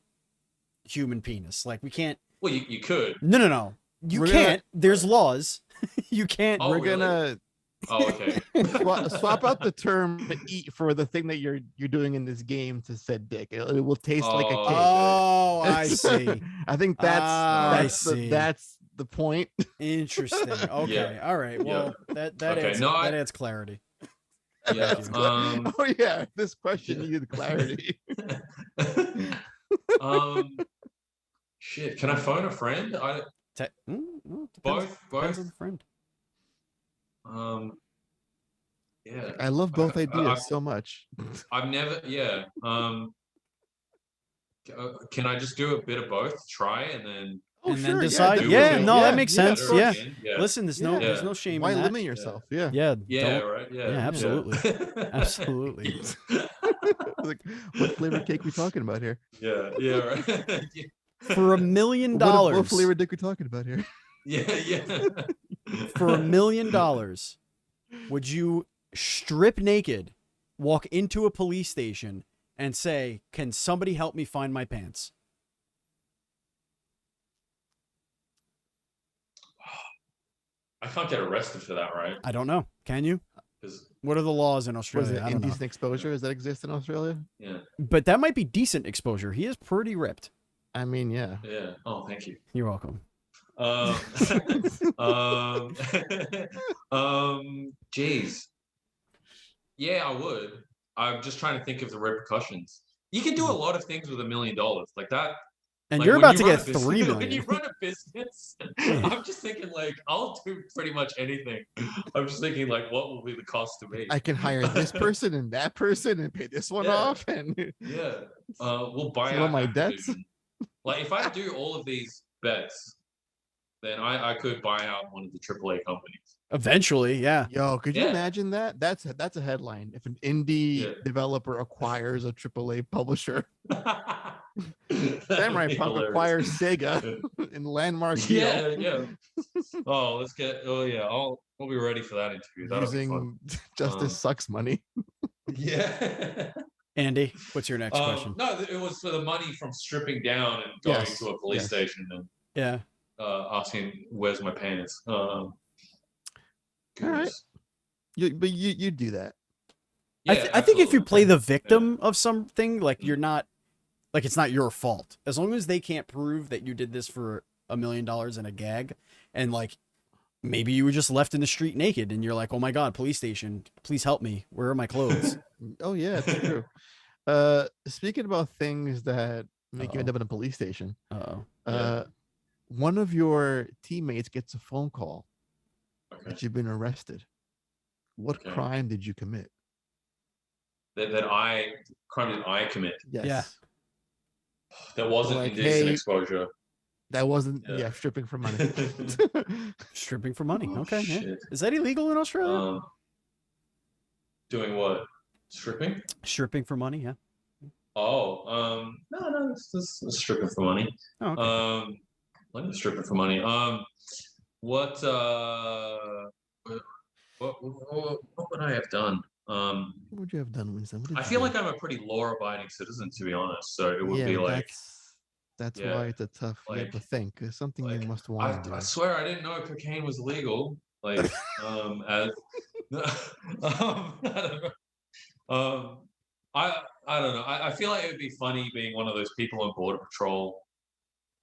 S1: human penis. Like we can't.
S3: Well, you could.
S1: No. You
S2: We're
S1: can't. There's laws. You can't.
S3: Oh,
S2: We're
S3: really?
S2: gonna
S3: Oh, okay.
S2: swap out the term eat for the thing that you're doing in this game to said dick. It will taste like a cake.
S1: Oh, I see.
S2: I think
S1: I see.
S2: that's the point.
S1: Interesting. Okay.
S3: Yeah.
S1: All right. Well, that
S3: Okay,
S1: adds
S3: no,
S1: that adds clarity.
S3: Yeah.
S2: Oh yeah, this question needed clarity.
S3: Shit. Can I phone a friend?
S1: Well, depends
S3: Both.
S1: on the friend.
S3: Yeah.
S2: I love both ideas
S3: I've-
S2: so much.
S3: I've never. Yeah. Can I just do a bit of both? Try and then.
S1: And then
S2: sure,
S1: decide.
S3: do
S1: Yeah,
S3: it.
S1: no, that
S3: Yeah,
S1: makes
S2: yeah,
S1: sense.
S2: of
S1: Yeah.
S3: Yeah.
S1: Listen, there's
S2: Yeah.
S1: no shame
S2: Why
S1: in that.
S2: limit yourself? Yeah.
S1: Yeah.
S3: Yeah.
S1: don't-
S3: Right. Yeah.
S1: Yeah, absolutely. Absolutely.
S2: Like, what flavored cake we talking about here?
S3: Yeah. Yeah. Right. Yeah.
S1: For $1 million.
S2: What flavored dick we talking about here?
S3: Yeah. Yeah.
S1: For $1 million, would you strip naked, walk into a police station, and say, "Can somebody help me find my pants?"
S3: I can't get arrested for that, right?
S1: I don't know. Can you?
S3: 'Cause-
S1: What are the laws in
S2: Was
S1: Australia?
S2: it
S1: I don't know.
S2: indecent exposure? Does that exist in Australia?
S3: yeah.
S1: But that might be decent exposure. He is pretty ripped.
S2: I mean, yeah.
S3: Yeah. Oh, thank you.
S1: You're welcome.
S3: Geez. Yeah, I would. I'm just trying to think of the repercussions. You can do a lot of things with $1 million like that.
S1: And
S3: Like,
S1: you're
S3: when
S1: about
S3: you
S1: to
S3: run
S1: get
S3: a business-
S1: 3
S3: When
S1: million.
S3: you run a business, I'm just thinking like I'll do pretty much anything. I'm just thinking like, what will be the cost to me?
S2: I can hire this person and that person and pay this one
S3: Yeah.
S2: off, and
S3: Yeah, we'll buy
S2: settle
S3: out
S2: my debts.
S3: Activision. Like if I do all of these bets, then I could buy out one of the AAA companies.
S1: Eventually, yeah.
S2: Yo, could you
S3: Yeah.
S2: imagine that? That's a headline. If an indie
S3: Yeah.
S2: developer acquires a AAA publisher,
S3: That'd
S2: Samurai
S3: be
S2: Punk
S3: hilarious.
S2: acquires Sega in landmark deal.
S3: Yeah. Oh, let's get. Oh yeah, I'll be ready for that interview. That'll be fun.
S2: Using Justice Sucks money.
S3: Yeah.
S1: Andy, what's your next question?
S3: No, it was for the money from stripping down and going
S2: Yes,
S3: to a police
S2: yes.
S3: station and
S1: Yeah.
S3: asking, "Where's my pants?"
S2: All right.
S3: goodness.
S2: You do that.
S3: Yeah,
S1: I think if you
S3: absolutely.
S1: play the victim of something, like you're not, like it's not your fault. As long as they can't prove that you did this for $1 million in a gag, and like maybe you were just left in the street naked, and you're like, oh my god, police station, please help me. Where are my clothes?
S2: Oh yeah, it's true. Speaking about things that make you end
S1: Uh-oh.
S2: up in a police station,
S1: Uh-oh.
S3: Yeah.
S2: one of your teammates gets a phone call
S3: Okay.
S2: that you've been arrested. What
S3: Okay.
S2: crime did you commit?
S3: Crime did I commit?
S2: Yes.
S1: Yeah.
S3: That wasn't
S2: Like,
S3: indecent
S2: hey,
S3: exposure.
S2: That wasn't
S3: Yeah.
S2: stripping for money.
S1: Stripping for money.
S3: Oh,
S1: Okay. Yeah.
S3: shit.
S1: Is that illegal in Australia?
S3: Doing what? Stripping?
S1: Stripping for money. Yeah.
S3: Oh, no, it's stripping for money.
S1: Oh, okay.
S3: Let me stripping for money. What would I have done?
S2: What would you have done, Winston? What did
S3: I
S2: you
S3: feel
S2: do?
S3: like I'm a pretty law-abiding citizen, to be honest. So it would
S2: yeah,
S3: be like,
S2: that's
S3: yeah,
S2: why it's a tough. You have to
S3: like-
S2: think. It's something
S3: like,
S2: you must want to do.
S3: I swear I didn't know cocaine was legal. Like, as, I don't know. I don't know. I feel like it would be funny being one of those people on Border Patrol,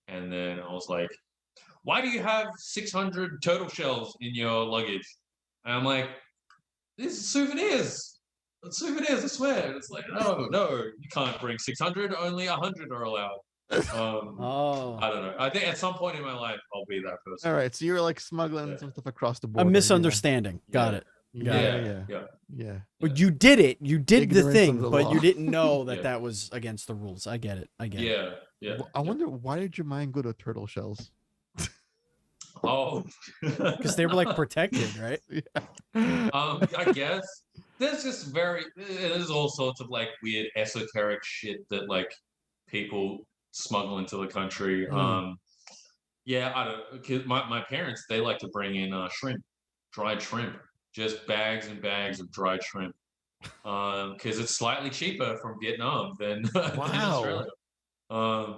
S3: and then I was like, "Why do you have 600 turtle shells in your luggage?" And I'm like, "These are souvenirs. It's souvenirs, I swear." And it's like, no, you can't bring 600. Only 100 are allowed.
S1: Oh.
S3: I don't know. I think at some point in my life, I'll be that person.
S2: All right, so you're like smuggling
S3: Yeah.
S2: some stuff across the
S1: A
S2: border.
S1: misunderstanding. Got
S3: Yeah.
S1: it.
S2: Yeah.
S1: But you did it. You did the
S2: Ignorance of
S1: thing,
S2: the
S1: but
S2: law.
S1: you didn't know that
S3: Yeah.
S1: that was against the rules. I get it. I get it.
S3: Yeah.
S2: I wonder why did your mind go to turtle shells?
S3: Oh.
S1: Because they were like protected, right?
S3: I guess there's just there's all sorts of like weird esoteric shit that like people smuggle into the country. Yeah, I don't. Cause my parents, they like to bring in shrimp, dried shrimp, just bags and bags of dried shrimp, because it's slightly cheaper from Vietnam than than
S2: Wow.
S3: Australia.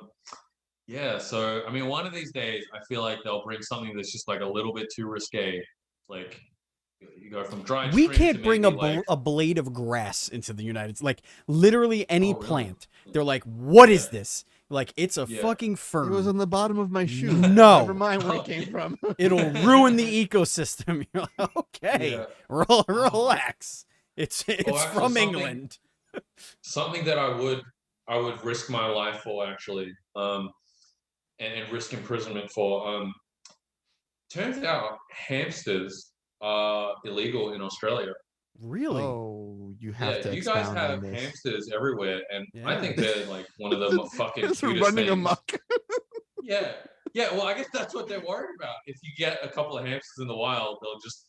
S3: Yeah, so I mean, one of these days, I feel like they'll bring something that's just like a little bit too risque. Like you go from dried
S1: We
S3: shrimp
S1: can't
S3: to
S1: bring
S3: maybe, like,
S1: a blade of grass into the United States. Like literally any
S3: Oh, really?
S1: plant. They're like, what is
S3: Yeah.
S1: this? Like it's a
S3: Yeah.
S1: fucking
S2: It
S1: fern.
S2: was on the bottom of my shoe.
S1: No.
S2: Never mind where
S3: Oh,
S2: it came
S3: yeah.
S2: from.
S1: It'll ruin the ecosystem. You're like, okay,
S3: Yeah.
S1: relax. It's
S3: actually,
S1: from
S3: something-
S1: England.
S3: Something that I would risk my life for actually, and risk imprisonment for. Turns out hamsters are illegal in Australia.
S1: Really?
S2: Oh, you have
S3: Yeah,
S2: to
S3: you guys
S2: expound
S3: have
S2: on this.
S3: hamsters everywhere, and I
S1: Yeah.
S3: think they're like one of the fucking
S2: It's
S3: cutest
S2: running
S3: things.
S2: amok.
S3: Yeah. Well, I guess that's what they're worried about. If you get a couple of hamsters in the wild, they'll just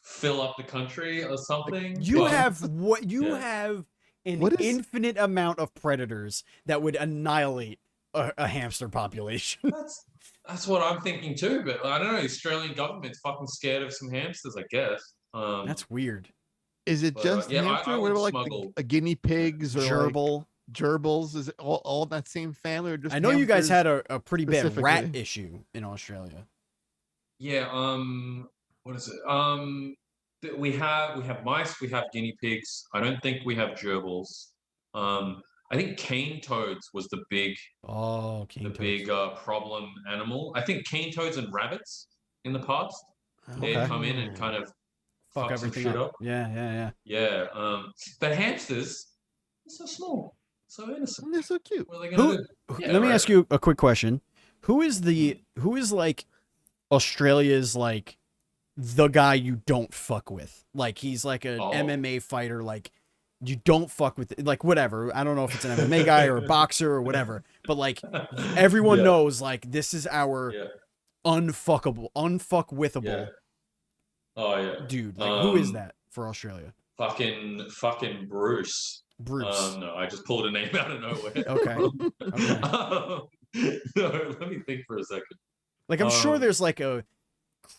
S3: fill up the country or something.
S1: You
S3: But-
S1: have what you
S3: Yeah.
S1: have an
S2: What is-
S1: infinite amount of predators that would annihilate a hamster population.
S3: That's what I'm thinking too. But I don't know. The Australian government's fucking scared of some hamsters, I guess.
S1: That's weird.
S2: Is it
S3: But,
S2: just
S3: yeah, I
S2: hamster? What
S3: would
S2: about like
S3: smuggle-
S2: guinea pigs or like
S1: Gerbil.
S2: gerbils? Is it all that same family or just?
S1: I know you guys
S2: hamsters?
S1: had a pretty bad rat
S2: specifically?
S1: issue in Australia.
S3: Yeah. What is it? We have mice. We have guinea pigs. I don't think we have gerbils. I think cane toads was the big
S1: Oh, cane toads.
S3: big problem animal. I think cane toads and rabbits in the past. They'd
S1: Okay.
S3: come in and kind of
S1: Fuck
S3: fuck some
S1: everything
S3: shit
S1: up.
S3: up.
S1: Yeah.
S3: Yeah. But hamsters, they're so small, so innocent.
S2: They're so cute.
S3: What are they gonna
S1: Who?
S3: do? Yeah,
S1: Let me
S3: right.
S1: ask you a quick question. Who is like Australia is like the guy you don't fuck with. Like he's like an
S3: Oh.
S1: MMA fighter. Like you don't fuck with like whatever. I don't know if it's an MMA guy or a boxer or whatever, but like everyone
S3: Yeah.
S1: knows like this is our
S3: Yeah.
S1: unfuckwithable
S3: Yeah. Oh yeah.
S1: dude. Like who is that for Australia?
S3: Fucking Bruce.
S1: Bruce.
S3: No, I just pulled a name out of nowhere.
S1: Okay. Okay.
S3: No, let me think for a second.
S1: Like I'm sure
S3: Um,
S1: there's like a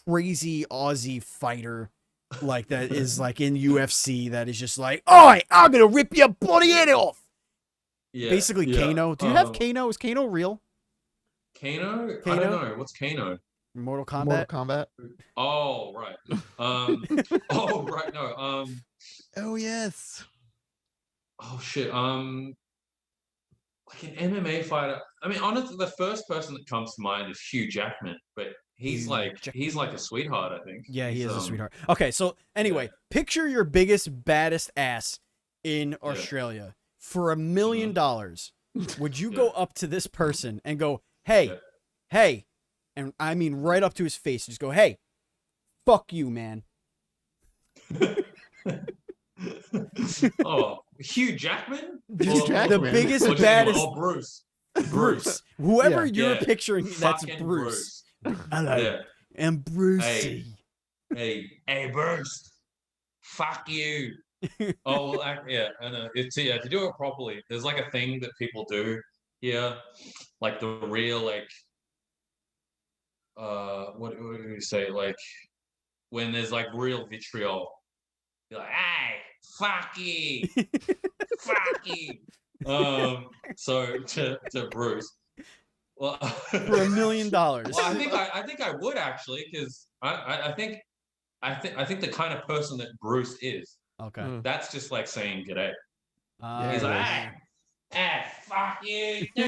S1: crazy Aussie fighter like that is like in UFC that is just like, "Oh, I'm gonna rip your bloody head off."
S3: Yeah,
S1: Basically,
S3: yeah.
S1: Kano. Do you have Kano? Is Kano real?
S3: Kano? I
S1: Kano?
S3: don't know. What's Kano?
S1: Mortal Kombat.
S2: Mortal Kombat.
S3: Oh, right. Oh, right. No.
S2: Oh yes.
S3: Oh shit. Like an MMA fighter. I mean, honestly, the first person that comes to mind is Hugh Jackman, but he's
S1: Hugh
S3: like
S1: Jackman.
S3: a sweetheart, I think.
S1: Yeah, he
S3: He's,
S1: is a sweetheart. Okay, so anyway, picture your biggest, baddest ass in
S3: Yeah.
S1: Australia. For $1 million, would you
S3: Yeah.
S1: go up to this person and go, "Hey,
S3: Yeah.
S1: hey," and I mean right up to his face, just go, "Hey, fuck you, man."
S3: Oh, Hugh Jackman?
S2: Hugh
S3: Or-
S2: Jackman.
S1: The biggest,
S3: or just-
S1: baddest
S3: Oh, Bruce.
S1: Bruce. Whoever
S2: Yeah.
S1: you're
S3: Yeah.
S1: picturing, that's
S3: Fucking
S1: Bruce. Hello,
S3: Yeah.
S1: and Brucey.
S3: Hey, Bruce. Fuck you. Oh, well, yeah, I know. To do it properly, there's like a thing that people do here, like the real, like, what do you say? Like, when there's like real vitriol, you're like, hey, fuck you. Fuck you. So to Bruce, well,
S1: For $1 million.
S3: well, I think I would actually, because I think the kind of person that Bruce is,
S1: Okay.
S2: Mm.
S3: that's just like saying g'day.
S2: Yeah,
S3: He's
S2: it
S3: like,
S2: is.
S3: hey, fuck you. How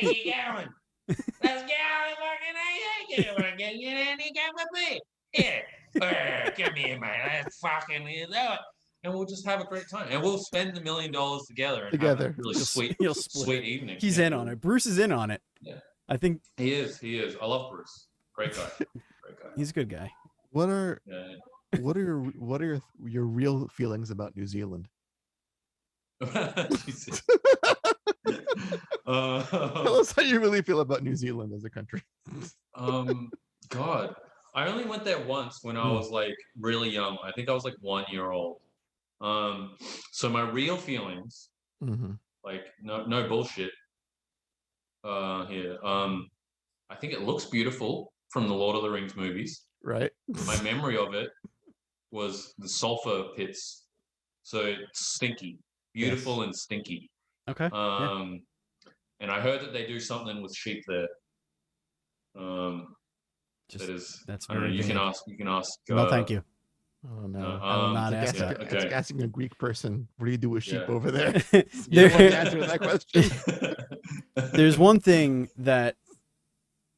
S3: you going? Let's go, fucking how you doing? Get you any cup of tea? Yeah. Come here, mate. Let's fucking do it. And we'll just have a great time. And we'll spend $1 million together. And have
S2: Together.
S3: a really
S1: He'll-
S3: sweet,
S1: he'll split
S3: sweet
S1: it.
S3: evening.
S1: He's
S3: Yeah.
S1: in on it. Bruce is in on it.
S3: Yeah.
S1: I think
S3: He is. I love Bruce. Great guy. Great guy.
S1: he's a good guy.
S2: What are
S3: Yeah.
S2: your real feelings about New Zealand?
S3: Jesus.
S2: Tell us how you really feel about New Zealand as a country.
S3: God, I only went there once when I was like really young. I think I was like 1 year old. So my real feelings,
S2: Mm-hmm.
S3: like no bullshit, here. I think it looks beautiful from the Lord of the Rings movies.
S2: Right?
S3: My memory of it was the sulfur pits, so it's stinky, beautiful and stinky.
S1: Okay. Yeah.
S3: And I heard that they do something with sheep there.
S1: Just,
S3: That is,
S1: that's
S3: I don't know.
S1: very
S3: You can
S1: vague.
S3: ask. You can ask.
S1: No, thank you.
S2: Oh no.
S1: I will not
S2: It's
S1: ask
S2: like
S1: that.
S2: asking, it's like asking a Greek person, what do you do with sheep
S3: Yeah.
S2: over there?
S3: You
S2: You
S3: don't
S2: want
S1: There-
S2: to answer that question?
S1: There's one thing that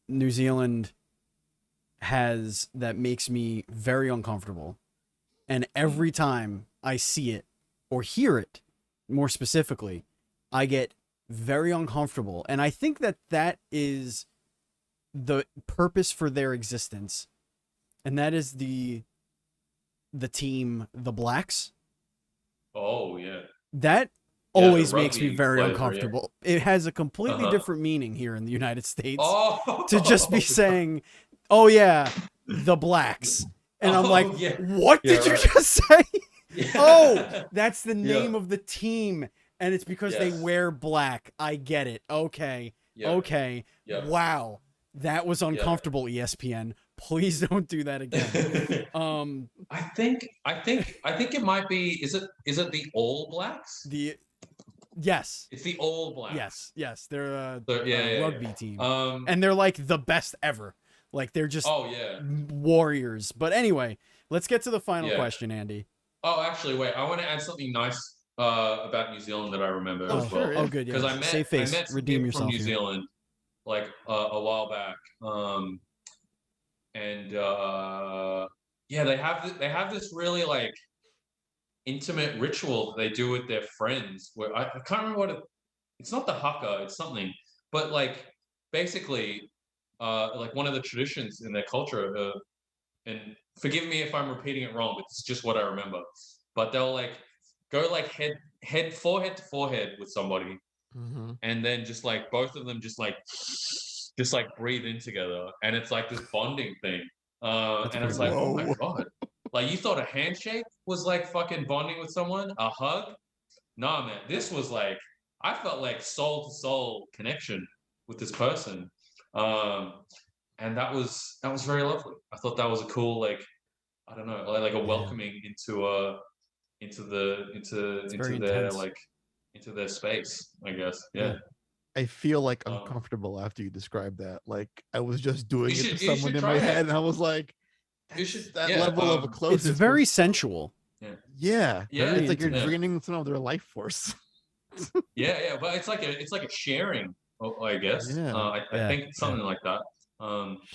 S1: New Zealand has that makes me very uncomfortable. And every time I see it or hear it, more specifically, I get very uncomfortable. And I think that that is the purpose for their existence. And that is the team, the Blacks.
S3: Oh yeah.
S1: That
S3: Yeah,
S1: always
S3: the
S1: makes me
S3: rugby
S1: very
S3: player, yeah.
S1: uncomfortable. It has a completely
S3: Uh-huh.
S1: different meaning here in the United States
S3: Oh.
S1: to just be saying, "Oh yeah, the Blacks," and I'm
S3: Oh,
S1: like,
S3: yeah.
S1: "What
S3: Yeah,
S1: did you
S3: right.
S1: just say?"
S3: Yeah.
S1: Oh, that's the
S3: Yeah.
S1: name of the team, and it's because they
S3: Yes.
S1: wear black. I get it. Okay,
S3: Yeah.
S1: okay.
S3: Yeah.
S1: Wow, that was uncomfortable. ESPN, please don't do that again.
S3: I think it might be. Is it the All Blacks?
S1: Yes,
S3: It's the All Blacks.
S1: yes, they're a
S3: Yeah.
S1: rugby team,
S3: Um.
S1: and they're like the best ever. Like they're just
S3: Oh yeah.
S1: warriors. But anyway, let's get to the final
S3: Yeah.
S1: question, Andy.
S3: Oh, actually, wait. I want to add something nice about New Zealand that I remember
S2: Oh,
S3: as well.
S2: sure,
S1: Oh, good. Yeah.
S3: Because I met
S1: Save face.
S3: some
S1: Redeem
S3: people from
S1: yourself.
S3: New
S1: here.
S3: Zealand like a while back. And yeah, they have this really like intimate ritual that they do with their friends. Where I can't remember what it's not the haka, it's something, but like basically like one of the traditions in their culture. And forgive me if I'm repeating it wrong, but it's just what I remember. But they'll like go like forehead to forehead with somebody, and then just like both of them just like breathe in together, and it's like this bonding thing. And it's like, oh my god, like you thought a handshake was like fucking bonding with someone, a hug? Nah, man, this was like I felt like soul to soul connection with this person. And that was very lovely. I thought that was a cool, like, I don't know, like a welcoming into their
S1: intense.
S3: like into their space, I guess. Yeah.
S2: I feel like uncomfortable after you describe that. Like I was just doing
S3: You
S2: it to
S3: should
S2: someone in
S3: try
S2: my
S3: it.
S2: head, and I was like,
S3: You should
S2: that level of a closeness.
S1: It's very sensual.
S2: Yeah,
S3: Yeah,
S2: it's like you're
S3: yeah.
S2: draining some of their life force.
S3: Yeah, but it's like a sharing, I guess.
S2: Yeah.
S3: I think it's something like that.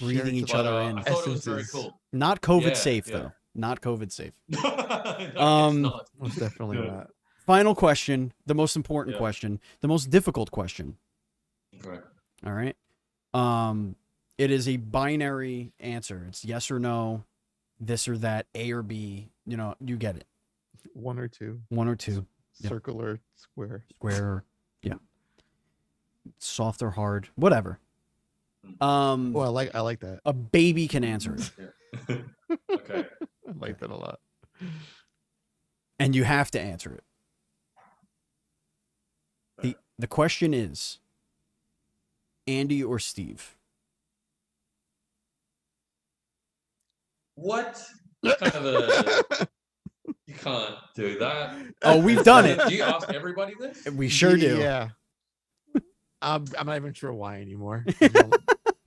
S1: Breathing each other in.
S3: I thought it was very cool.
S1: Not COVID safe though. Not COVID safe.
S3: No, it's not.
S2: Most definitely not.
S1: Final question, the most important question, the most difficult question.
S3: Okay.
S1: All right. It is a binary answer. It's yes or no, this or that, A or B. You know, you get it.
S2: One or two.
S1: One or two.
S2: Circle or square.
S1: Square. Yeah. Soft or hard. Whatever.
S2: Well, I like that.
S1: A baby can answer it.
S3: Yeah. Okay.
S2: I like that a lot.
S1: And you have to answer it. The question is Andy or Steve?
S3: What? Kind of a you can't do that.
S1: Oh, we've done it.
S3: Do you ask everybody this?
S1: We sure do.
S2: Yeah. I'm not even sure why anymore.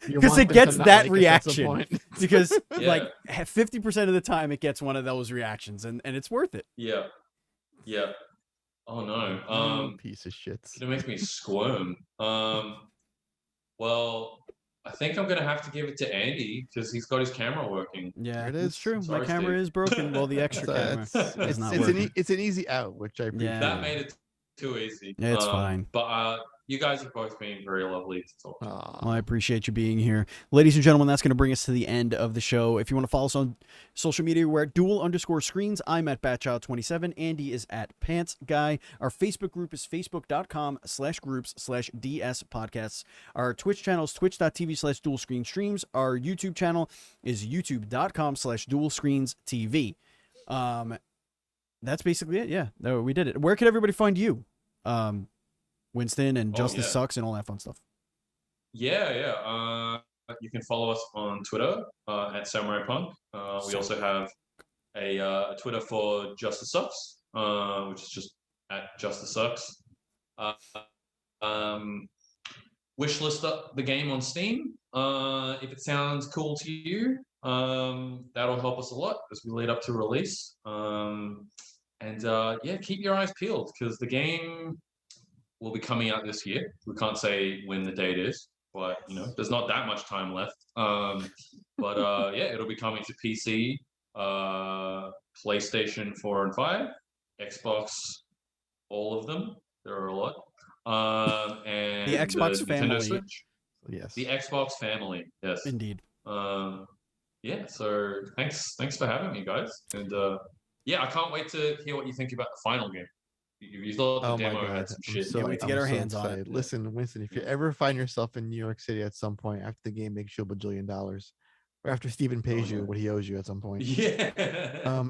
S1: Because it gets that reaction. Because
S3: Yeah.
S1: like 50% of the time it gets one of those reactions, and it's worth it.
S3: Yeah. Yeah. Oh no.
S2: Piece of shit.
S3: It makes me squirm. Well, I think I'm gonna have to give it to Andy because he's got his camera working.
S1: Yeah,
S2: It
S1: it's
S2: is.
S1: true.
S3: Sorry,
S1: My camera
S3: Steve.
S1: is broken. Well, the extra camera is not working.
S2: It's an easy out, which I appreciate.
S1: Yeah.
S3: That made it too easy.
S1: Yeah, it's fine.
S3: But you guys have both been very lovely to talk to.
S1: Well, I appreciate you being here. Ladies and gentlemen, that's going to bring us to the end of the show. If you want to follow us on social media, we're at duel_screens. I'm at Batchild27. Andy is at Pants Guy. Our Facebook group is facebook.com/groups/DS podcasts. Our Twitch channel is twitch.tv/dualscreenstreams. Our YouTube channel is youtube.com/dualscreens.tv. That's basically it. Yeah, no, we did it. Where can everybody find you? Winston and Justice Sucks and all that fun stuff.
S3: Yeah. You can follow us on Twitter at Samurai Punk. We also have a Twitter for Justice Sucks, which is just at Justice Sucks. Wishlist the game on Steam. If it sounds cool to you, that'll help us a lot as we lead up to release. Keep your eyes peeled because the game will be coming out this year. We can't say when the date is, but there's not that much time left. It'll be coming to PC, PlayStation 4 and 5, Xbox, all of them. There are a lot. And
S1: the Xbox family.
S3: Nintendo Switch.
S2: Yes.
S3: The Xbox family. Yes.
S1: Indeed.
S3: So thanks for having me, guys. And I can't wait to hear what you think about the final game. You thought the demo had some shit.
S1: Can't wait to get our hands on it.
S2: Listen, Winston, if you ever find yourself in New York City at some point after the game makes you $1 billion, or after Steven pays you what he owes you at some point.
S3: Yeah.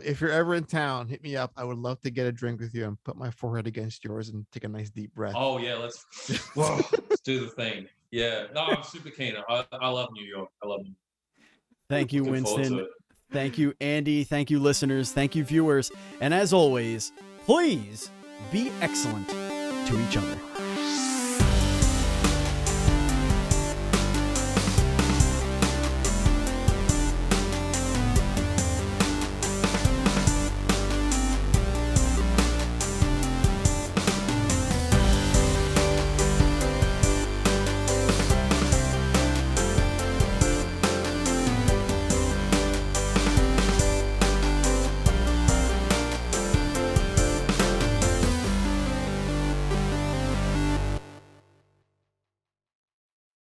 S2: If you're ever in town, hit me up. I would love to get a drink with you and put my forehead against yours and take a nice deep breath.
S3: Oh yeah, let's do the thing. Yeah. No, I'm super keen. I love New York. I love New York.
S1: Thank you, Winston. Thank you, Andy. Thank you, listeners. Thank you, viewers. And as always, please be excellent to each other.